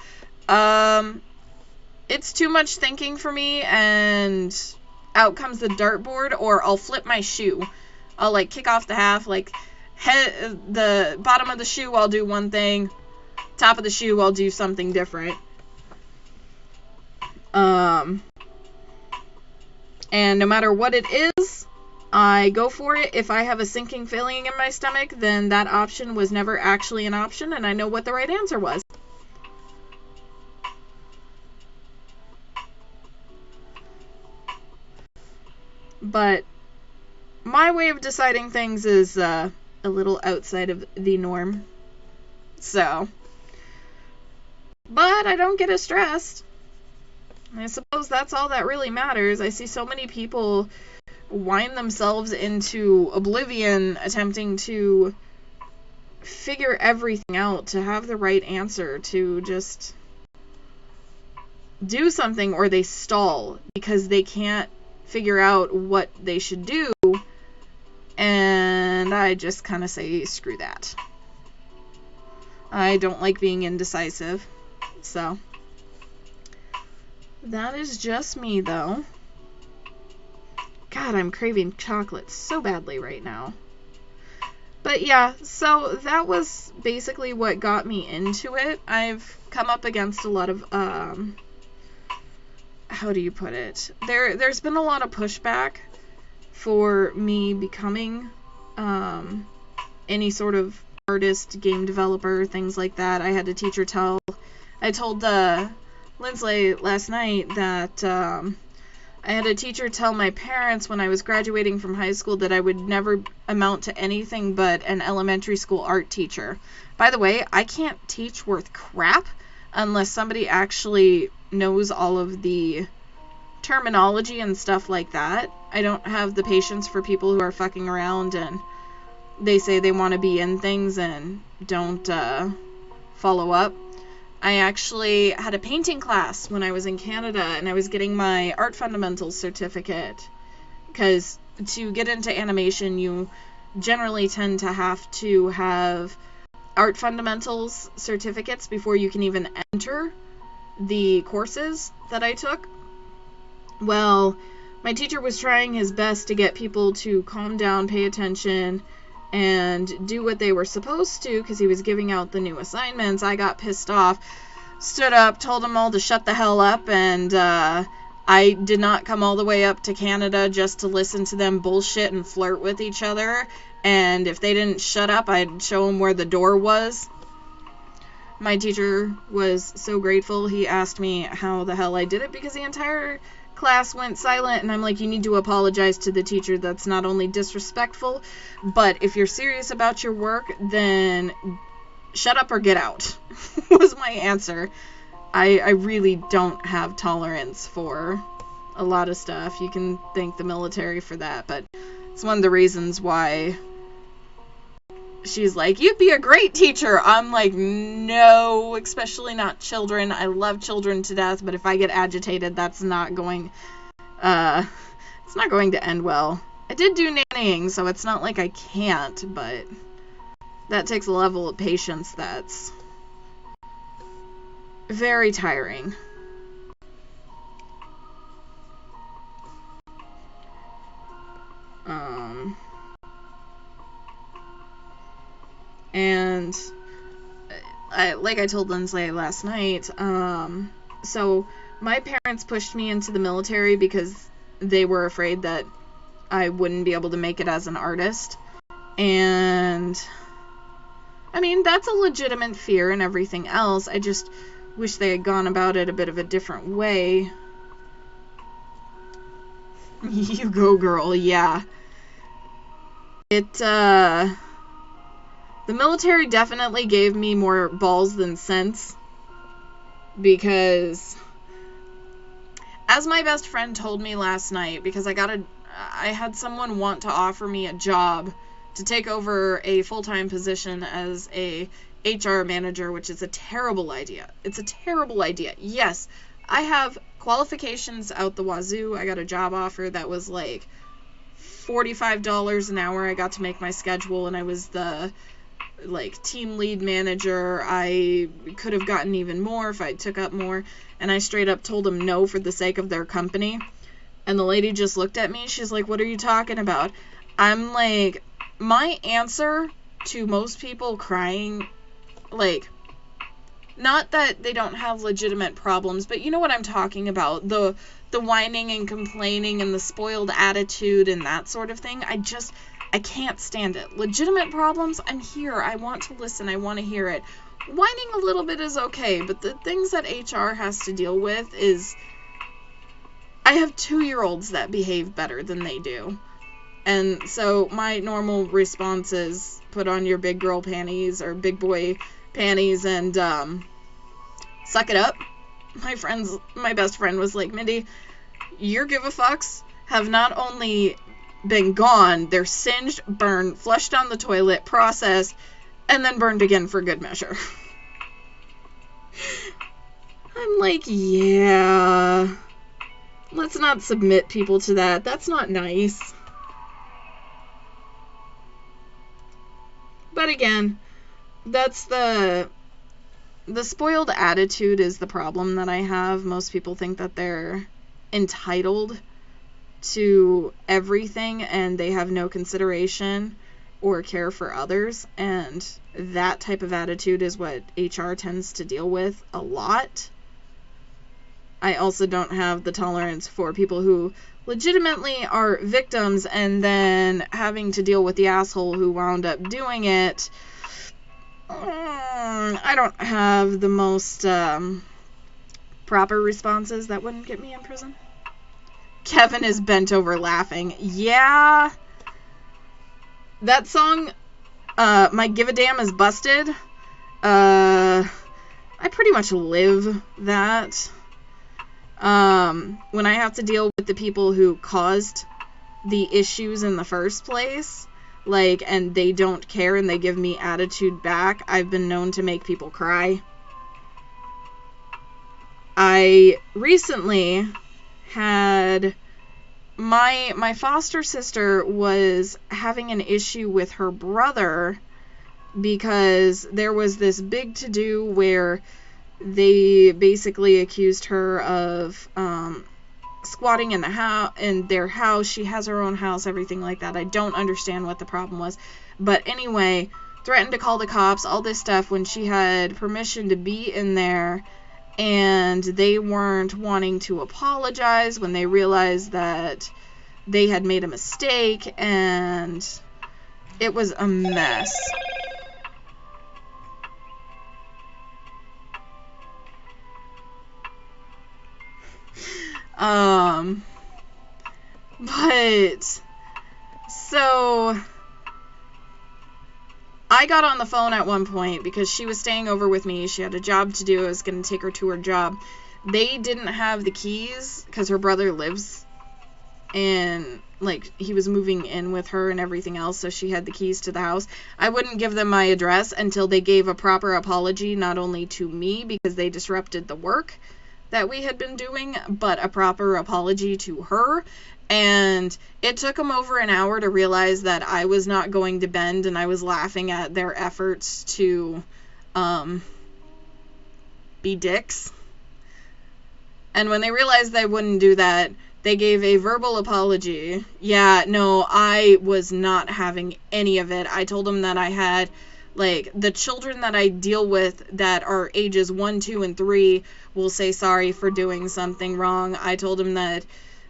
it's too much thinking for me, and out comes the dartboard, or I'll flip my shoe. I'll, like, kick off the half, like, the bottom of the shoe, I'll do one thing, top of the shoe, I'll do something different. And no matter what it is, I go for it. If I have a sinking feeling in my stomach, then that option was never actually an option, and I know what the right answer was. But my way of deciding things is a little outside of the norm. So, but I don't get as stressed. I suppose that's all that really matters. I see so many people wind themselves into oblivion attempting to figure everything out, to have the right answer, to just do something, or they stall because they can't figure out what they should do, and I just kind of say, screw that. I don't like being indecisive, so that is just me, though. God, I'm craving chocolate so badly right now. But yeah, so that was basically what got me into it. I've come up against a lot of, how do you put it? There's been a lot of pushback for me becoming any sort of artist, game developer, things like that. I had a teacher I told Lindsley last night that I had a teacher tell my parents when I was graduating from high school that I would never amount to anything but an elementary school art teacher. By the way, I can't teach worth crap unless somebody actually knows all of the terminology and stuff like that. I don't have the patience for people who are fucking around and they say they want to be in things and don't follow up. I actually had a painting class when I was in Canada, and I was getting my Art Fundamentals certificate, because to get into animation, you generally tend to have to have Art Fundamentals certificates before you can even enter the courses that I took. Well, my teacher was trying his best to get people to calm down, pay attention, and do what they were supposed to, because he was giving out the new assignments. I got pissed off, stood up, told them all to shut the hell up, and I did not come all the way up to Canada just to listen to them bullshit and flirt with each other, and if they didn't shut up, I'd show them where the door was. My teacher was so grateful. He asked me how the hell I did it, because the entire class went silent, and I'm like, you need to apologize to the teacher. That's not only disrespectful, but if you're serious about your work, then shut up or get out, was my answer. I really don't have tolerance for a lot of stuff. You can thank the military for that, but it's one of the reasons why she's like, you'd be a great teacher. I'm like, no, especially not children. I love children to death, but if I get agitated, that's not going, it's not going to end well. I did do nannying, so it's not like I can't, but that takes a level of patience that's very tiring. And like I told Lindsley last night, so my parents pushed me into the military because they were afraid that I wouldn't be able to make it as an artist. And I mean, that's a legitimate fear and everything else. I just wish they had gone about it a bit of a different way. You go, girl, yeah. The military definitely gave me more balls than sense, because as my best friend told me last night, because I had someone want to offer me a job to take over a full-time position as a HR manager, which is a terrible idea. It's a terrible idea. Yes, I have qualifications out the wazoo. I got a job offer that was like $45 an hour. I got to make my schedule, and I was the like team lead manager. I could have gotten even more if I took up more, and I straight up told them no for the sake of their company. And the lady just looked at me. She's like, "What are you talking about?" I'm like, my answer to most people crying, like, not that they don't have legitimate problems, but you know what I'm talking about, the whining and complaining and the spoiled attitude and that sort of thing. I can't stand it. Legitimate problems, I'm here. I want to listen. I want to hear it. Whining a little bit is okay, but the things that HR has to deal with is, I have 2-year-olds that behave better than they do. And so my normal response is, put on your big girl panties or big boy panties and suck it up. My best friend was like, "Mindy, your give-a-fucks have not only been gone, they're singed, burned, flushed down the toilet, processed, and then burned again for good measure." I'm like, yeah, let's not submit people to that. That's not nice. But again, that's the spoiled attitude is the problem that I have. Most people think that they're entitled to everything and they have no consideration or care for others, and that type of attitude is what HR tends to deal with a lot. I also don't have the tolerance for people who legitimately are victims and then having to deal with the asshole who wound up doing it. I don't have the most proper responses. That wouldn't get me in prison. Kevin is bent over laughing. Yeah. That song, My Give a Damn is Busted. I pretty much live that. When I have to deal with the people who caused the issues in the first place, like, and they don't care and they give me attitude back, I've been known to make people cry. I recently had my foster sister was having an issue with her brother because there was this big to-do where they basically accused her of squatting in their house. She has her own house, everything like that. I don't understand what the problem was. But anyway, threatened to call the cops, all this stuff, when she had permission to be in there, and they weren't wanting to apologize when they realized that they had made a mistake, and it was a mess. But, so, I got on the phone at one point because she was staying over with me. She had a job to do. I was going to take her to her job. They didn't have the keys because her brother lives in, like, he was moving in with her and everything else, so she had the keys to the house. I wouldn't give them my address until they gave a proper apology, not only to me because they disrupted the work that we had been doing, but a proper apology to her. And it took them over an hour to realize that I was not going to bend, and I was laughing at their efforts to be dicks. And when they realized they wouldn't do that, they gave a verbal apology. Yeah, no, I was not having any of it. I told them that I had, like, the children that I deal with that are ages 1, 2, and 3 will say sorry for doing something wrong. I told them that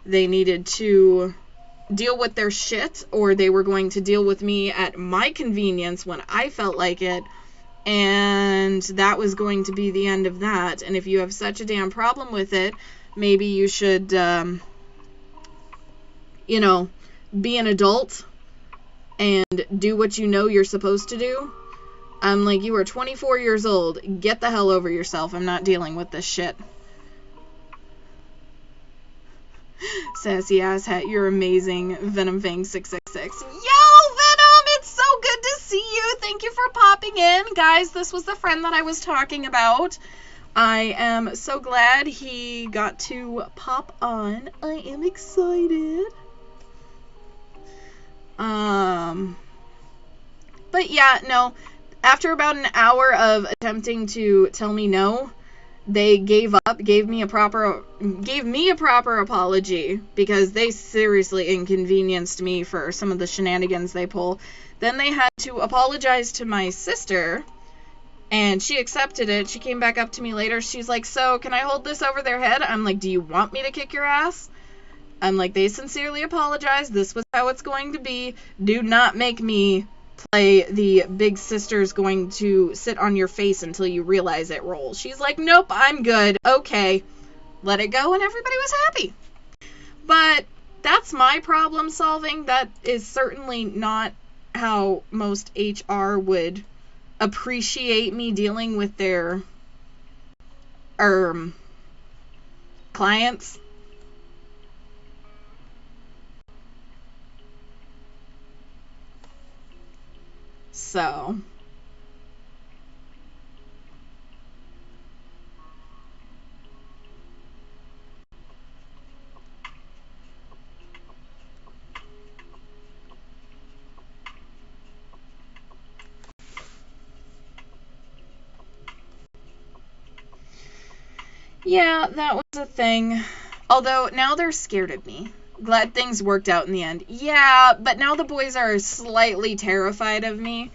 they needed to deal with their shit, or they were going to deal with me at my convenience when I felt like it, and that was going to be the end of that. And if you have such a damn problem with it, maybe you should, be an adult and do what you know you're supposed to do. I'm like, you are 24 years old. Get the hell over yourself. I'm not dealing with this shit. Sassy ass hat, you're amazing. Venom Fang 666. Yo, Venom, it's so good to see see you. Thank you for popping in. Guys, this was the friend that I was talking about. I am so glad he got to pop on. I am excited. But yeah, no. After about an hour of attempting to tell me no, they gave up, gave me a proper apology, because they seriously inconvenienced me for some of the shenanigans they pull. Then they had to apologize to my sister, and she accepted it. She came back up to me later. She's like, so can I hold this over their head? I'm like, do you want me to kick your ass? I'm like, they sincerely apologized. This was how it's going to be. Do not make me play the big sister's going to sit on your face until you realize it role. She's like, nope, I'm good. Okay. Let it go, and everybody was happy. But that's my problem solving. That is certainly not how most HR would appreciate me dealing with their clients. So, yeah, that was a thing. Although, now they're scared of me. Glad things worked out in the end. Yeah, but now the boys are slightly terrified of me.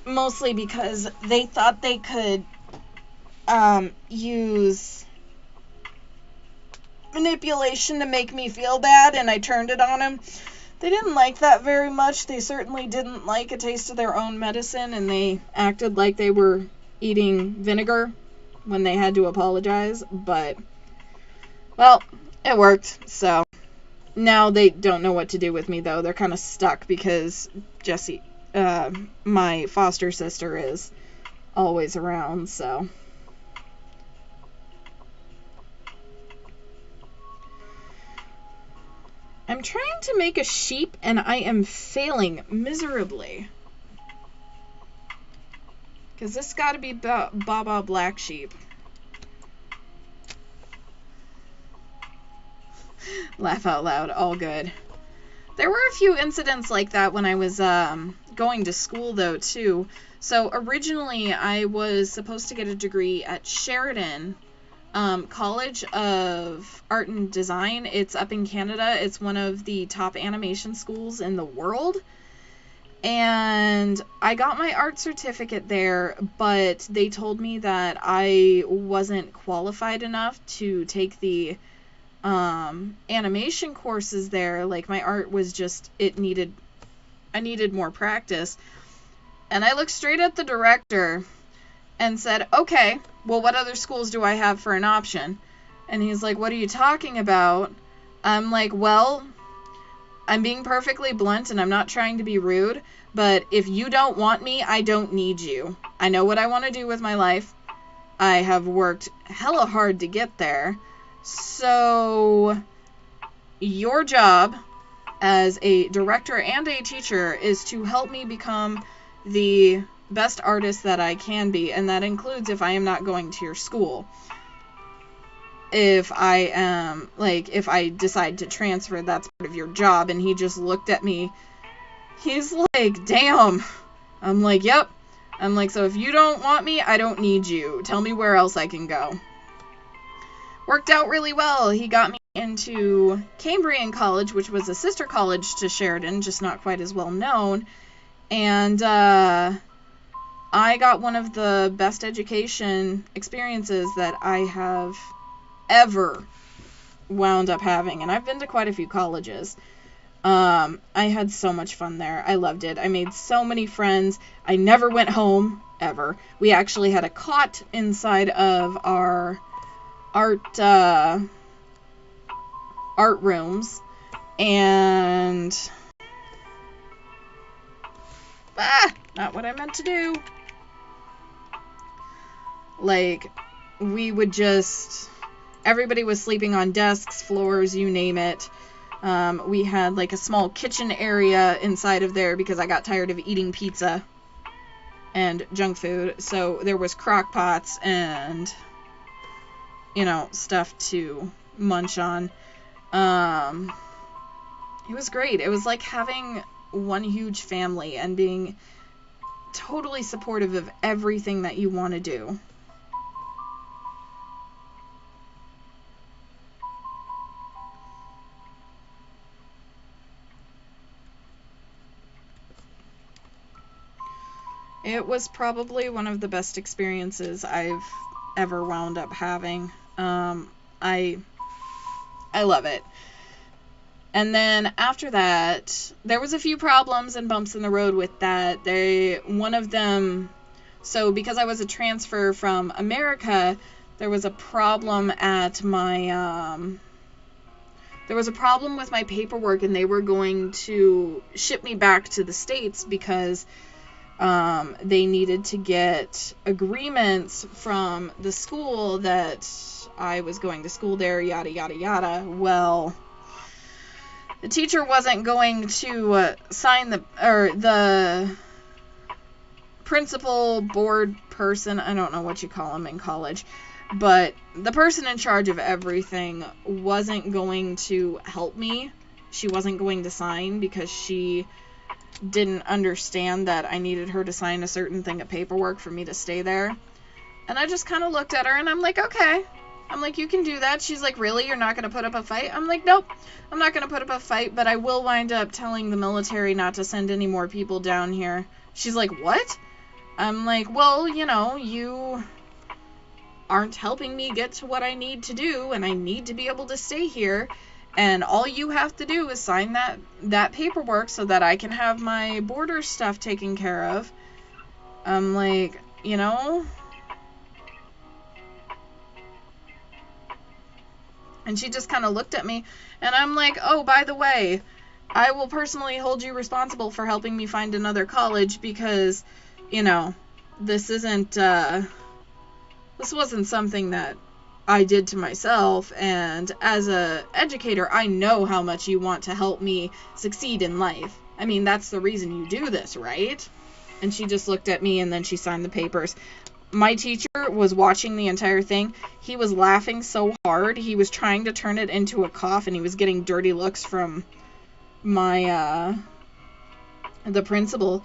Mostly because they thought they could use manipulation to make me feel bad, and I turned it on them. They didn't like that very much. They certainly didn't like a taste of their own medicine, and they acted like they were eating vinegar when they had to apologize. But, well, it worked, so now they don't know what to do with me, though. They're kind of stuck because Jessie, my foster sister, is always around, so. I'm trying to make a sheep, and I am failing miserably. Because this gotta be Baba Black Sheep. Laugh out loud, all good. There were a few incidents like that when I was going to school, though, too. So originally I was supposed to get a degree at Sheridan College of Art and Design. It's up in Canada. It's one of the top animation schools in the world. And I got my art certificate there, but they told me that I wasn't qualified enough to take the animation courses there. Like, my art was just, I needed more practice. And I looked straight at the director and said, okay, well, what other schools do I have for an option? And he's like, what are you talking about? I'm like, well, I'm being perfectly blunt, and I'm not trying to be rude, but if you don't want me, I don't need you. I know what I want to do with my life. I have worked hella hard to get there. So your job as a director and a teacher is to help me become the best artist that I can be, and that includes if I am not going to your school. If I am, like, if I decide to transfer, that's part of your job. And he just looked at me. He's like, damn. I'm like, yep. I'm like, so if you don't want me, I don't need you. Tell me where else I can go. Worked out really well. He got me into Cambrian College, which was a sister college to Sheridan, just not quite as well known. And I got one of the best education experiences that I have ever wound up having. And I've been to quite a few colleges. I had so much fun there. I loved it. I made so many friends. I never went home, ever. We actually had a cot inside of our art rooms, and not what I meant to do. Like, we would just, everybody was sleeping on desks, floors, you name it. We had like a small kitchen area inside of there because I got tired of eating pizza and junk food. So there was crock pots and, stuff to munch on. It was great. It was like having one huge family and being totally supportive of everything that you want to do. It was probably one of the best experiences I've ever wound up having. I love it. And then after that, there was a few problems and bumps in the road with that. One of them, so because I was a transfer from America, there was a problem at my, there was a problem with my paperwork, and they were going to ship me back to the States because they needed to get agreements from the school that I was going to school there, yada, yada, yada. Well, the teacher wasn't going to sign the principal board person, I don't know what you call them in college, but the person in charge of everything wasn't going to help me. She wasn't going to sign because she didn't understand that I needed her to sign a certain thing of paperwork for me to stay there. And I just kind of looked at her and I'm like, okay. I'm like, you can do that. She's like, really? You're not going to put up a fight? I'm like, nope. I'm not going to put up a fight, but I will wind up telling the military not to send any more people down here. She's like, what? I'm like, well, you aren't helping me get to what I need to do, and I need to be able to stay here. And all you have to do is sign that paperwork so that I can have my border stuff taken care of. I'm like, And she just kind of looked at me, and I'm like, oh, by the way, I will personally hold you responsible for helping me find another college because, this wasn't something that I did to myself, and as a educator, I know how much you want to help me succeed in life. I mean, that's the reason you do this, right? And she just looked at me, and then she signed the papers. My teacher was watching the entire thing. He was laughing so hard, he was trying to turn it into a cough, and he was getting dirty looks from the principal.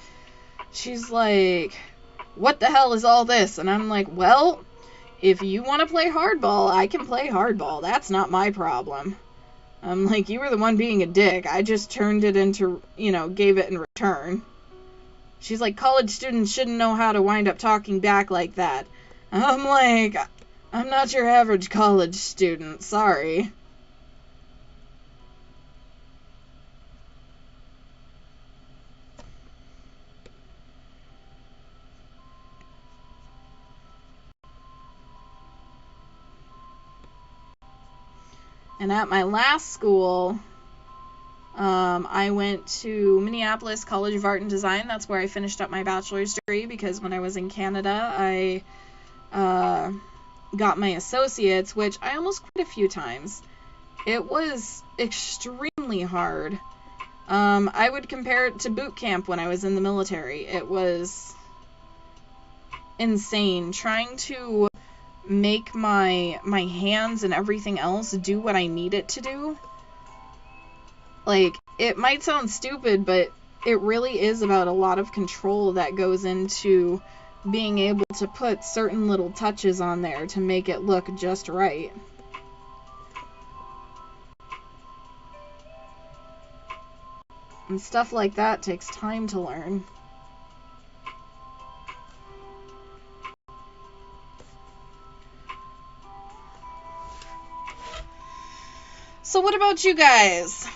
She's like, what the hell is all this? And I'm like, well, if you want to play hardball, I can play hardball. That's not my problem. I'm like, you were the one being a dick. I just turned it into, gave it in return. She's like, college students shouldn't know how to wind up talking back like that. I'm like, I'm not your average college student. Sorry. And at my last school, I went to Minneapolis College of Art and Design. That's where I finished up my bachelor's degree, because when I was in Canada, I got my associates, which I almost quit a few times. It was extremely hard. I would compare it to boot camp when I was in the military. It was insane trying to make my hands and everything else do what I need it to do. Like, it might sound stupid, but it really is about a lot of control that goes into being able to put certain little touches on there to make it look just right. And stuff like that takes time to learn. So what about you guys?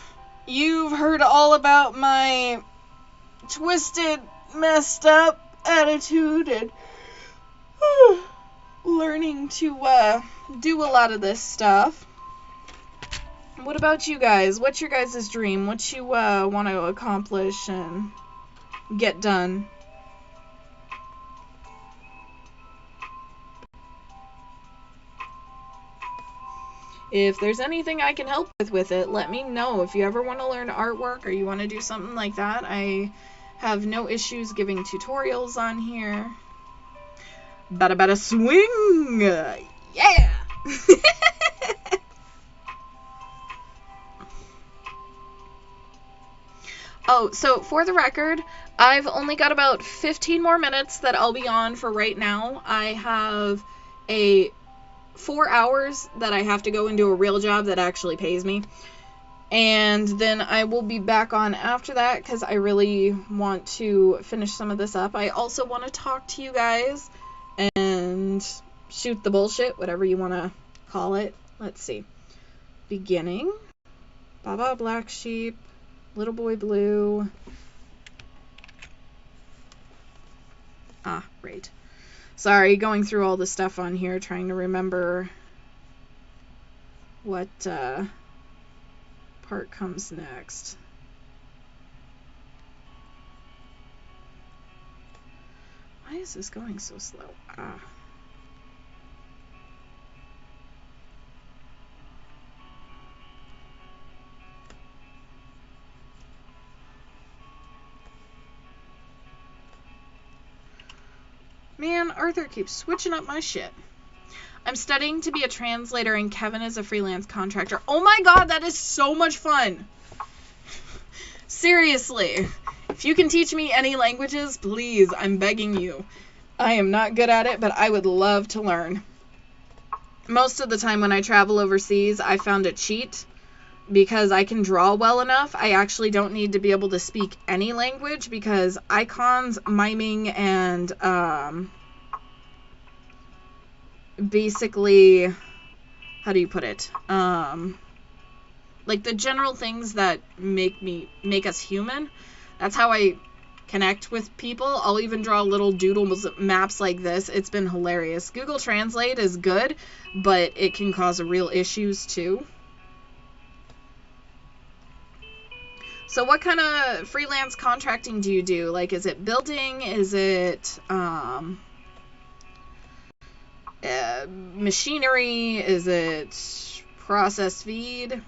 You've heard all about my twisted, messed up attitude and learning to do a lot of this stuff. What about you guys? What's your guys' dream? What you want to accomplish and get done? If there's anything I can help with it, let me know. If you ever want to learn artwork or you want to do something like that, I have no issues giving tutorials on here. Bada swing! Yeah! Oh, so for the record, I've only got about 15 more minutes that I'll be on for right now. I have 4 hours that I have to go and do a real job that actually pays me. And then I will be back on after that because I really want to finish some of this up. I also want to talk to you guys and shoot the bullshit, whatever you want to call it. Let's see. Beginning. Baba Black Sheep. Little Boy Blue. Ah, right. Sorry, going through all the stuff on here, trying to remember what part comes next. Why is this going so slow? Ah. Man, Arthur keeps switching up my shit. I'm studying to be a translator and Kevin is a freelance contractor. Oh my god, that is so much fun. Seriously. If you can teach me any languages, please, I'm begging you. I am not good at it, but I would love to learn. Most of the time when I travel overseas, I found a cheat. Because I can draw well enough, I actually don't need to be able to speak any language because icons, miming, and basically, how do you put it? Like the general things that make us human. That's how I connect with people. I'll even draw little doodles maps like this. It's been hilarious. Google Translate is good, but it can cause real issues too. So what kind of freelance contracting do you do? Like, is it building? Is it machinery? Is it process feed?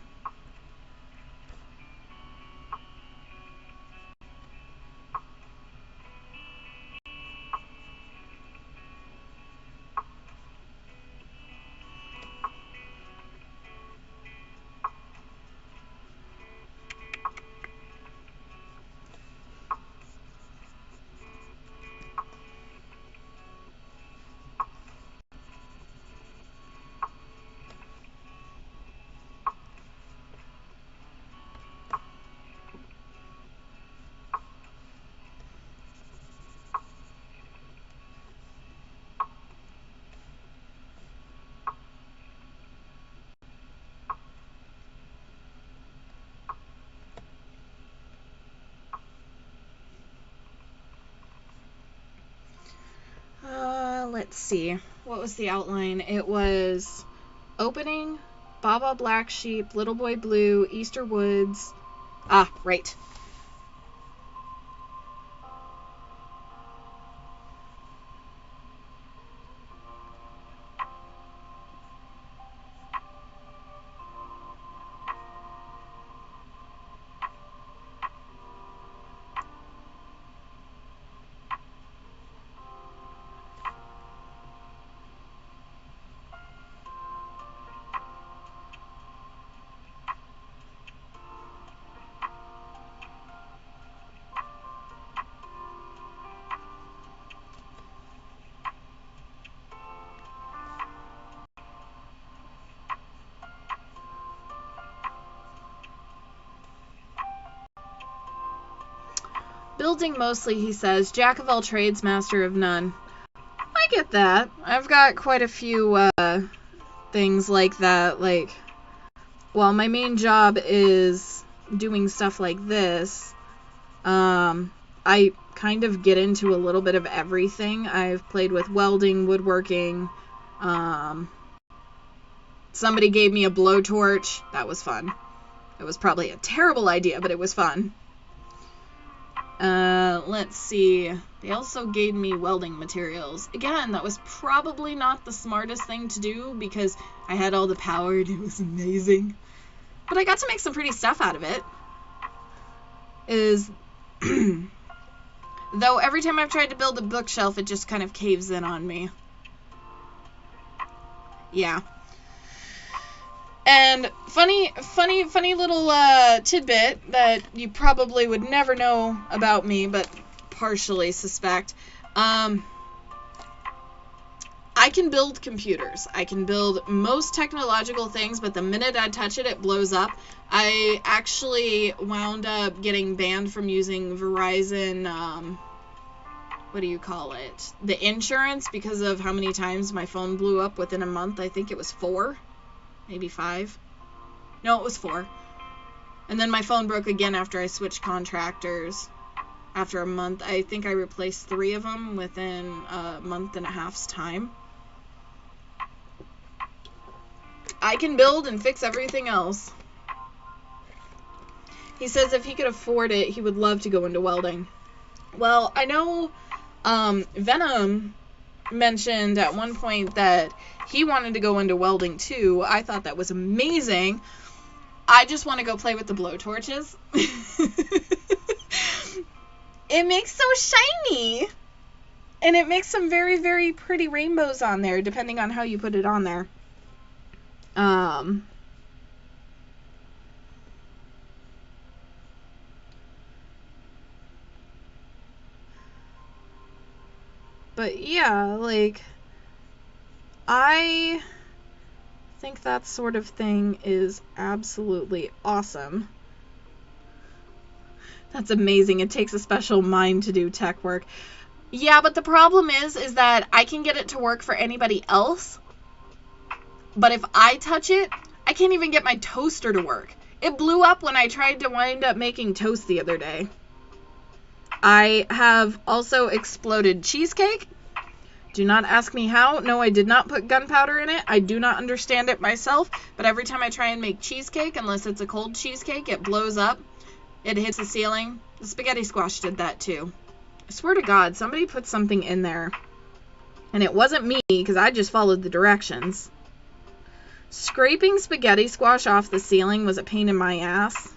Let's see. What was the outline? It was opening, Baba Black Sheep, Little Boy Blue, Easter Woods. Ah, right. Building mostly, he says. Jack of all trades, master of none. I get that. I've got quite a few things like that. Like, while my main job is doing stuff like this, I kind of get into a little bit of everything. I've played with welding, woodworking. Somebody gave me a blowtorch. That was fun. It was probably a terrible idea, but it was fun. Let's see. They also gave me welding materials. Again, that was probably not the smartest thing to do because I had all the power and it was amazing. But I got to make some pretty stuff out of it. Though every time I've tried to build a bookshelf, it just kind of caves in on me. Yeah. And funny little tidbit that you probably would never know about me, but partially suspect. I can build computers. I can build most technological things, but the minute I touch it, it blows up. I actually wound up getting banned from using Verizon, what do you call it? The insurance, because of how many times my phone blew up within a month. I think it was 4. Maybe 5. No, it was 4. And then my phone broke again after I switched contractors. After a month, I think I replaced 3 of them within a month and a half's time. I can build and fix everything else. He says if he could afford it, he would love to go into welding. Well, I know Venom mentioned at one point that he wanted to go into welding too. I thought that was amazing. I just want to go play with the blowtorches. It makes so shiny. And it makes some very, very pretty rainbows on there, depending on how you put it on there. But yeah, like, I think that sort of thing is absolutely awesome. That's amazing. It takes a special mind to do tech work. Yeah, but the problem is that I can get it to work for anybody else. But if I touch it, I can't even get my toaster to work. It blew up when I tried to wind up making toast the other day. I have also exploded cheesecake. Do not ask me how. No, I did not put gunpowder in it. I do not understand it myself. But every time I try and make cheesecake, unless it's a cold cheesecake, it blows up. It hits the ceiling. The spaghetti squash did that too. I swear to God, somebody put something in there. And it wasn't me, because I just followed the directions. Scraping spaghetti squash off the ceiling was a pain in my ass.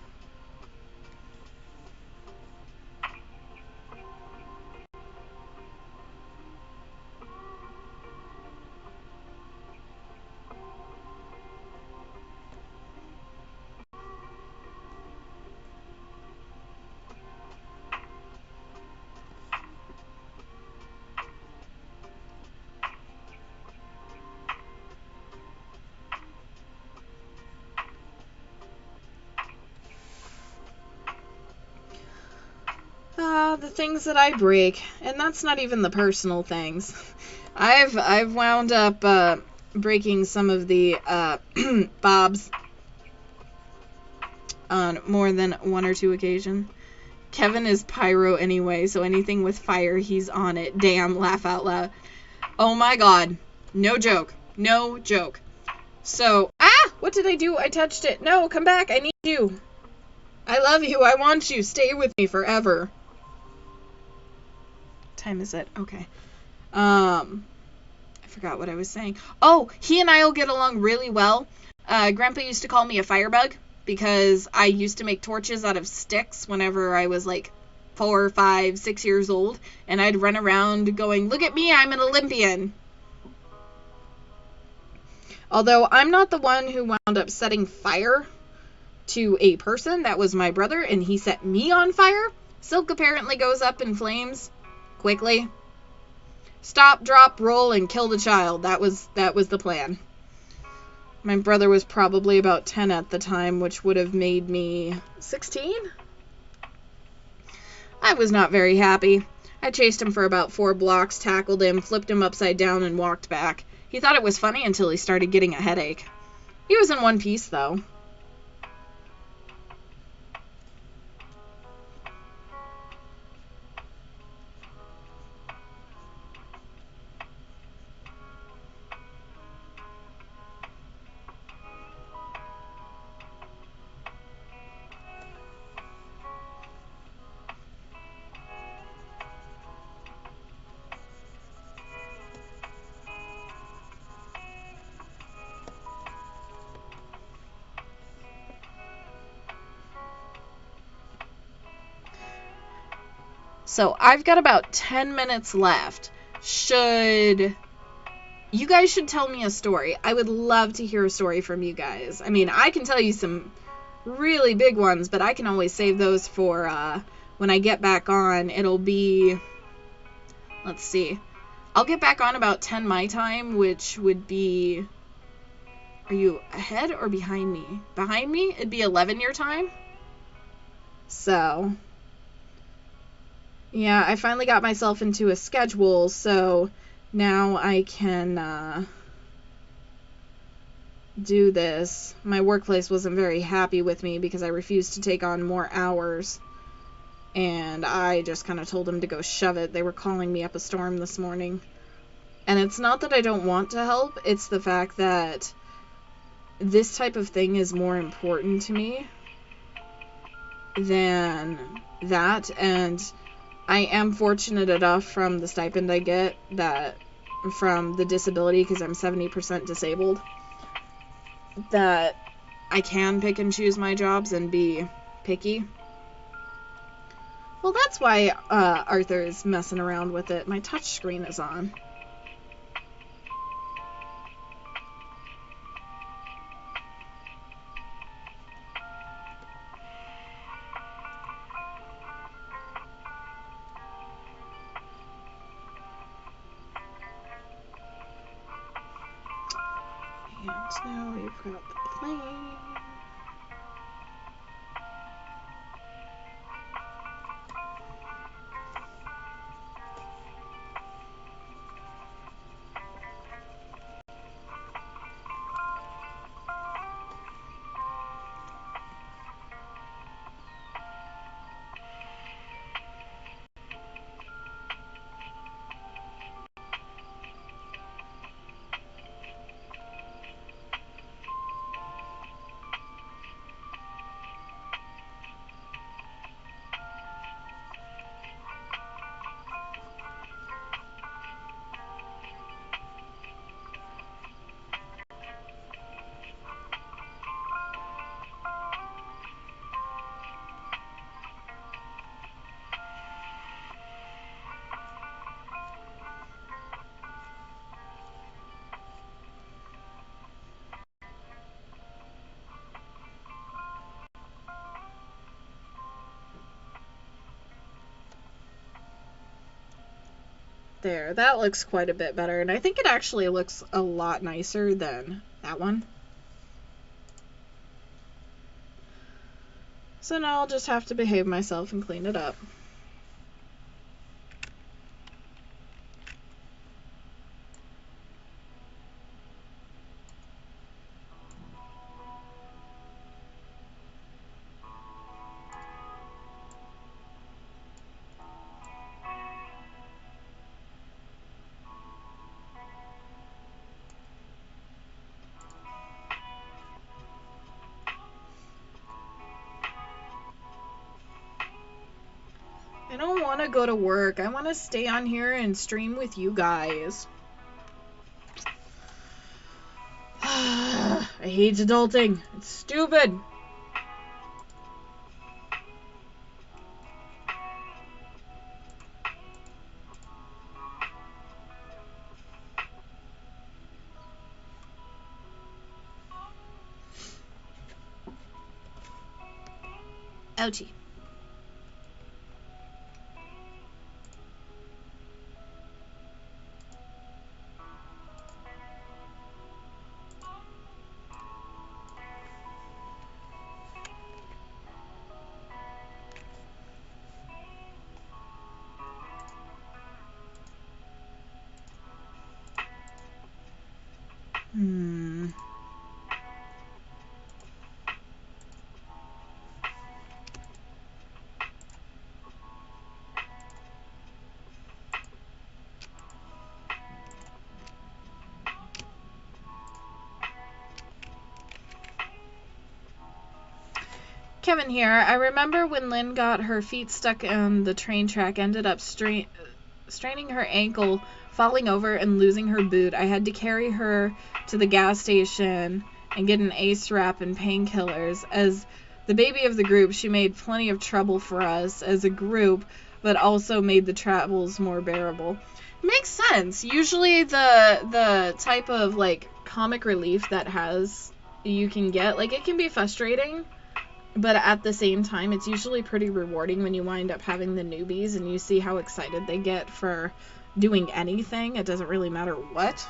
The things that I break, and that's not even the personal things. I've wound up breaking some of the bobs on more than 1 or 2 occasions. Kevin is pyro anyway, so anything with fire, he's on it. Damn, laugh out loud. Oh my God. No joke. No joke. So, what did I do? I touched it. No, come back. I need you. I love you. I want you. Stay with me forever. Time is it? Okay. I forgot what I was saying. Oh, he and I will get along really well. Grandpa used to call me a firebug because I used to make torches out of sticks whenever I was like 4, 5, 6 years old, and I'd run around going, "Look at me, I'm an Olympian." Although I'm not the one who wound up setting fire to a person. That was my brother, and he set me on fire. Silk apparently goes up in flames quickly. Stop, drop, roll, and kill the child. That was the plan. My brother was probably about 10 at the time, which would have made me 16. I was not very happy. I chased him for about 4 blocks, tackled him, flipped him upside down, and walked back. He thought it was funny until he started getting a headache. He was in one piece, though. So I've got about 10 minutes left. You guys should tell me a story. I would love to hear a story from you guys. I mean, I can tell you some really big ones, but I can always save those for when I get back on. It'll be, let's see, I'll get back on about 10 my time, which would be, are you ahead or behind me? Behind me? It'd be 11 your time. So, yeah, I finally got myself into a schedule, so now I can do this. My workplace wasn't very happy with me because I refused to take on more hours, and I just kind of told them to go shove it. They were calling me up a storm this morning, and it's not that I don't want to help, it's the fact that this type of thing is more important to me than that, and I am fortunate enough from the stipend I get, that from the disability, because I'm 70% disabled, that I can pick and choose my jobs and be picky. Well, that's why Arthur is messing around with it. My touch screen is on. And now we've got the plane. There, that looks quite a bit better, and I think it actually looks a lot nicer than that one. So now I'll just have to behave myself and clean it up. I don't want to go to work. I want to stay on here and stream with you guys. I hate adulting. It's stupid. Ouchie. Kevin here. I remember when Lynn got her feet stuck on the train track, ended up straining her ankle, falling over, and losing her boot. I had to carry her to the gas station and get an ACE wrap and painkillers. As the baby of the group, she made plenty of trouble for us as a group. but also made the travels more bearable. Makes sense. Usually the type of like comic relief that you can get, like, it can be frustrating, but at the same time it's usually pretty rewarding when you wind up having the newbies and you see how excited they get for doing anything. It doesn't really matter what.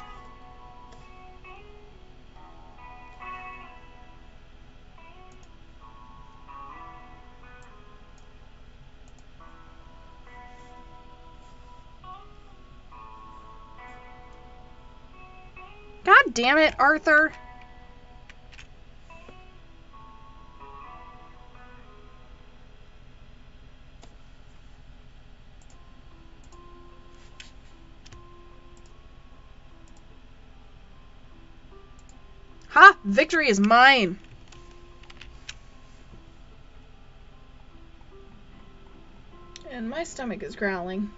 God damn it, Arthur. Ha! Victory is mine! And my stomach is growling.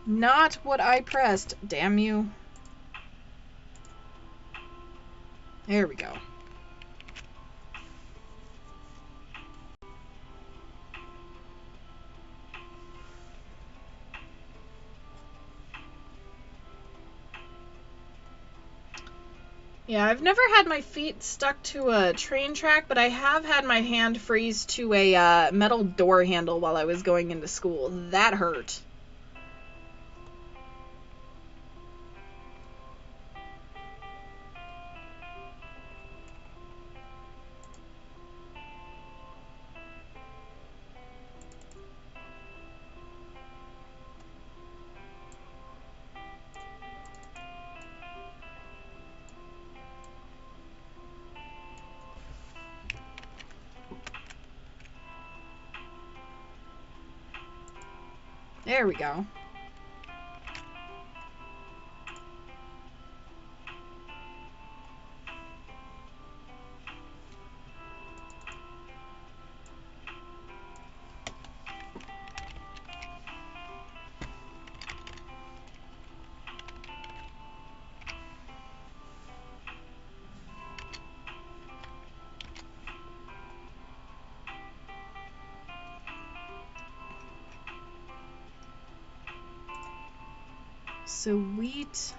Not what I pressed, damn you. There we go. Yeah, I've never had my feet stuck to a train track, but I have had my hand freeze to a metal door handle while I was going into school. That hurt. There we go. Sweet.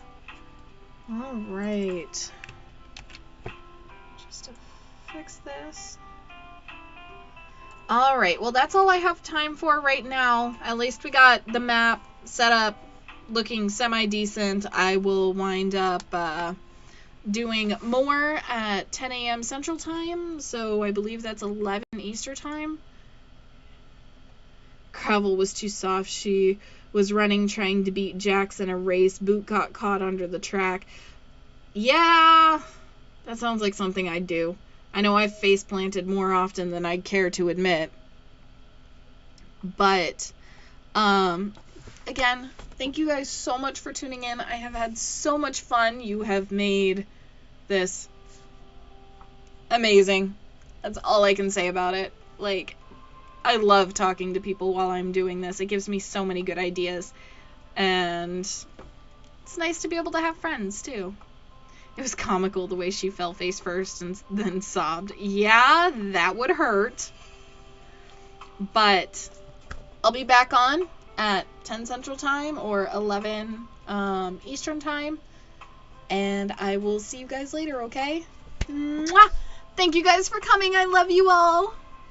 Alright. Just to fix this. Alright, well that's all I have time for right now. At least we got the map set up looking semi-decent. I will wind up doing more at 10 a.m. Central Time, so I believe that's 11 Eastern Time. Gravel was too soft. She was running trying to beat Jax in a race. Boot got caught under the track. Yeah, that sounds like something I'd do. I know I've face planted more often than I'd care to admit. But, again, thank you guys so much for tuning in. I have had so much fun. You have made this amazing. That's all I can say about it. Like, I love talking to people while I'm doing this. It gives me so many good ideas. And it's nice to be able to have friends, too. It was comical the way she fell face first and then sobbed. Yeah, that would hurt. But I'll be back on at 10 Central Time or 11 Eastern Time. And I will see you guys later, okay? Mwah! Thank you guys for coming. I love you all.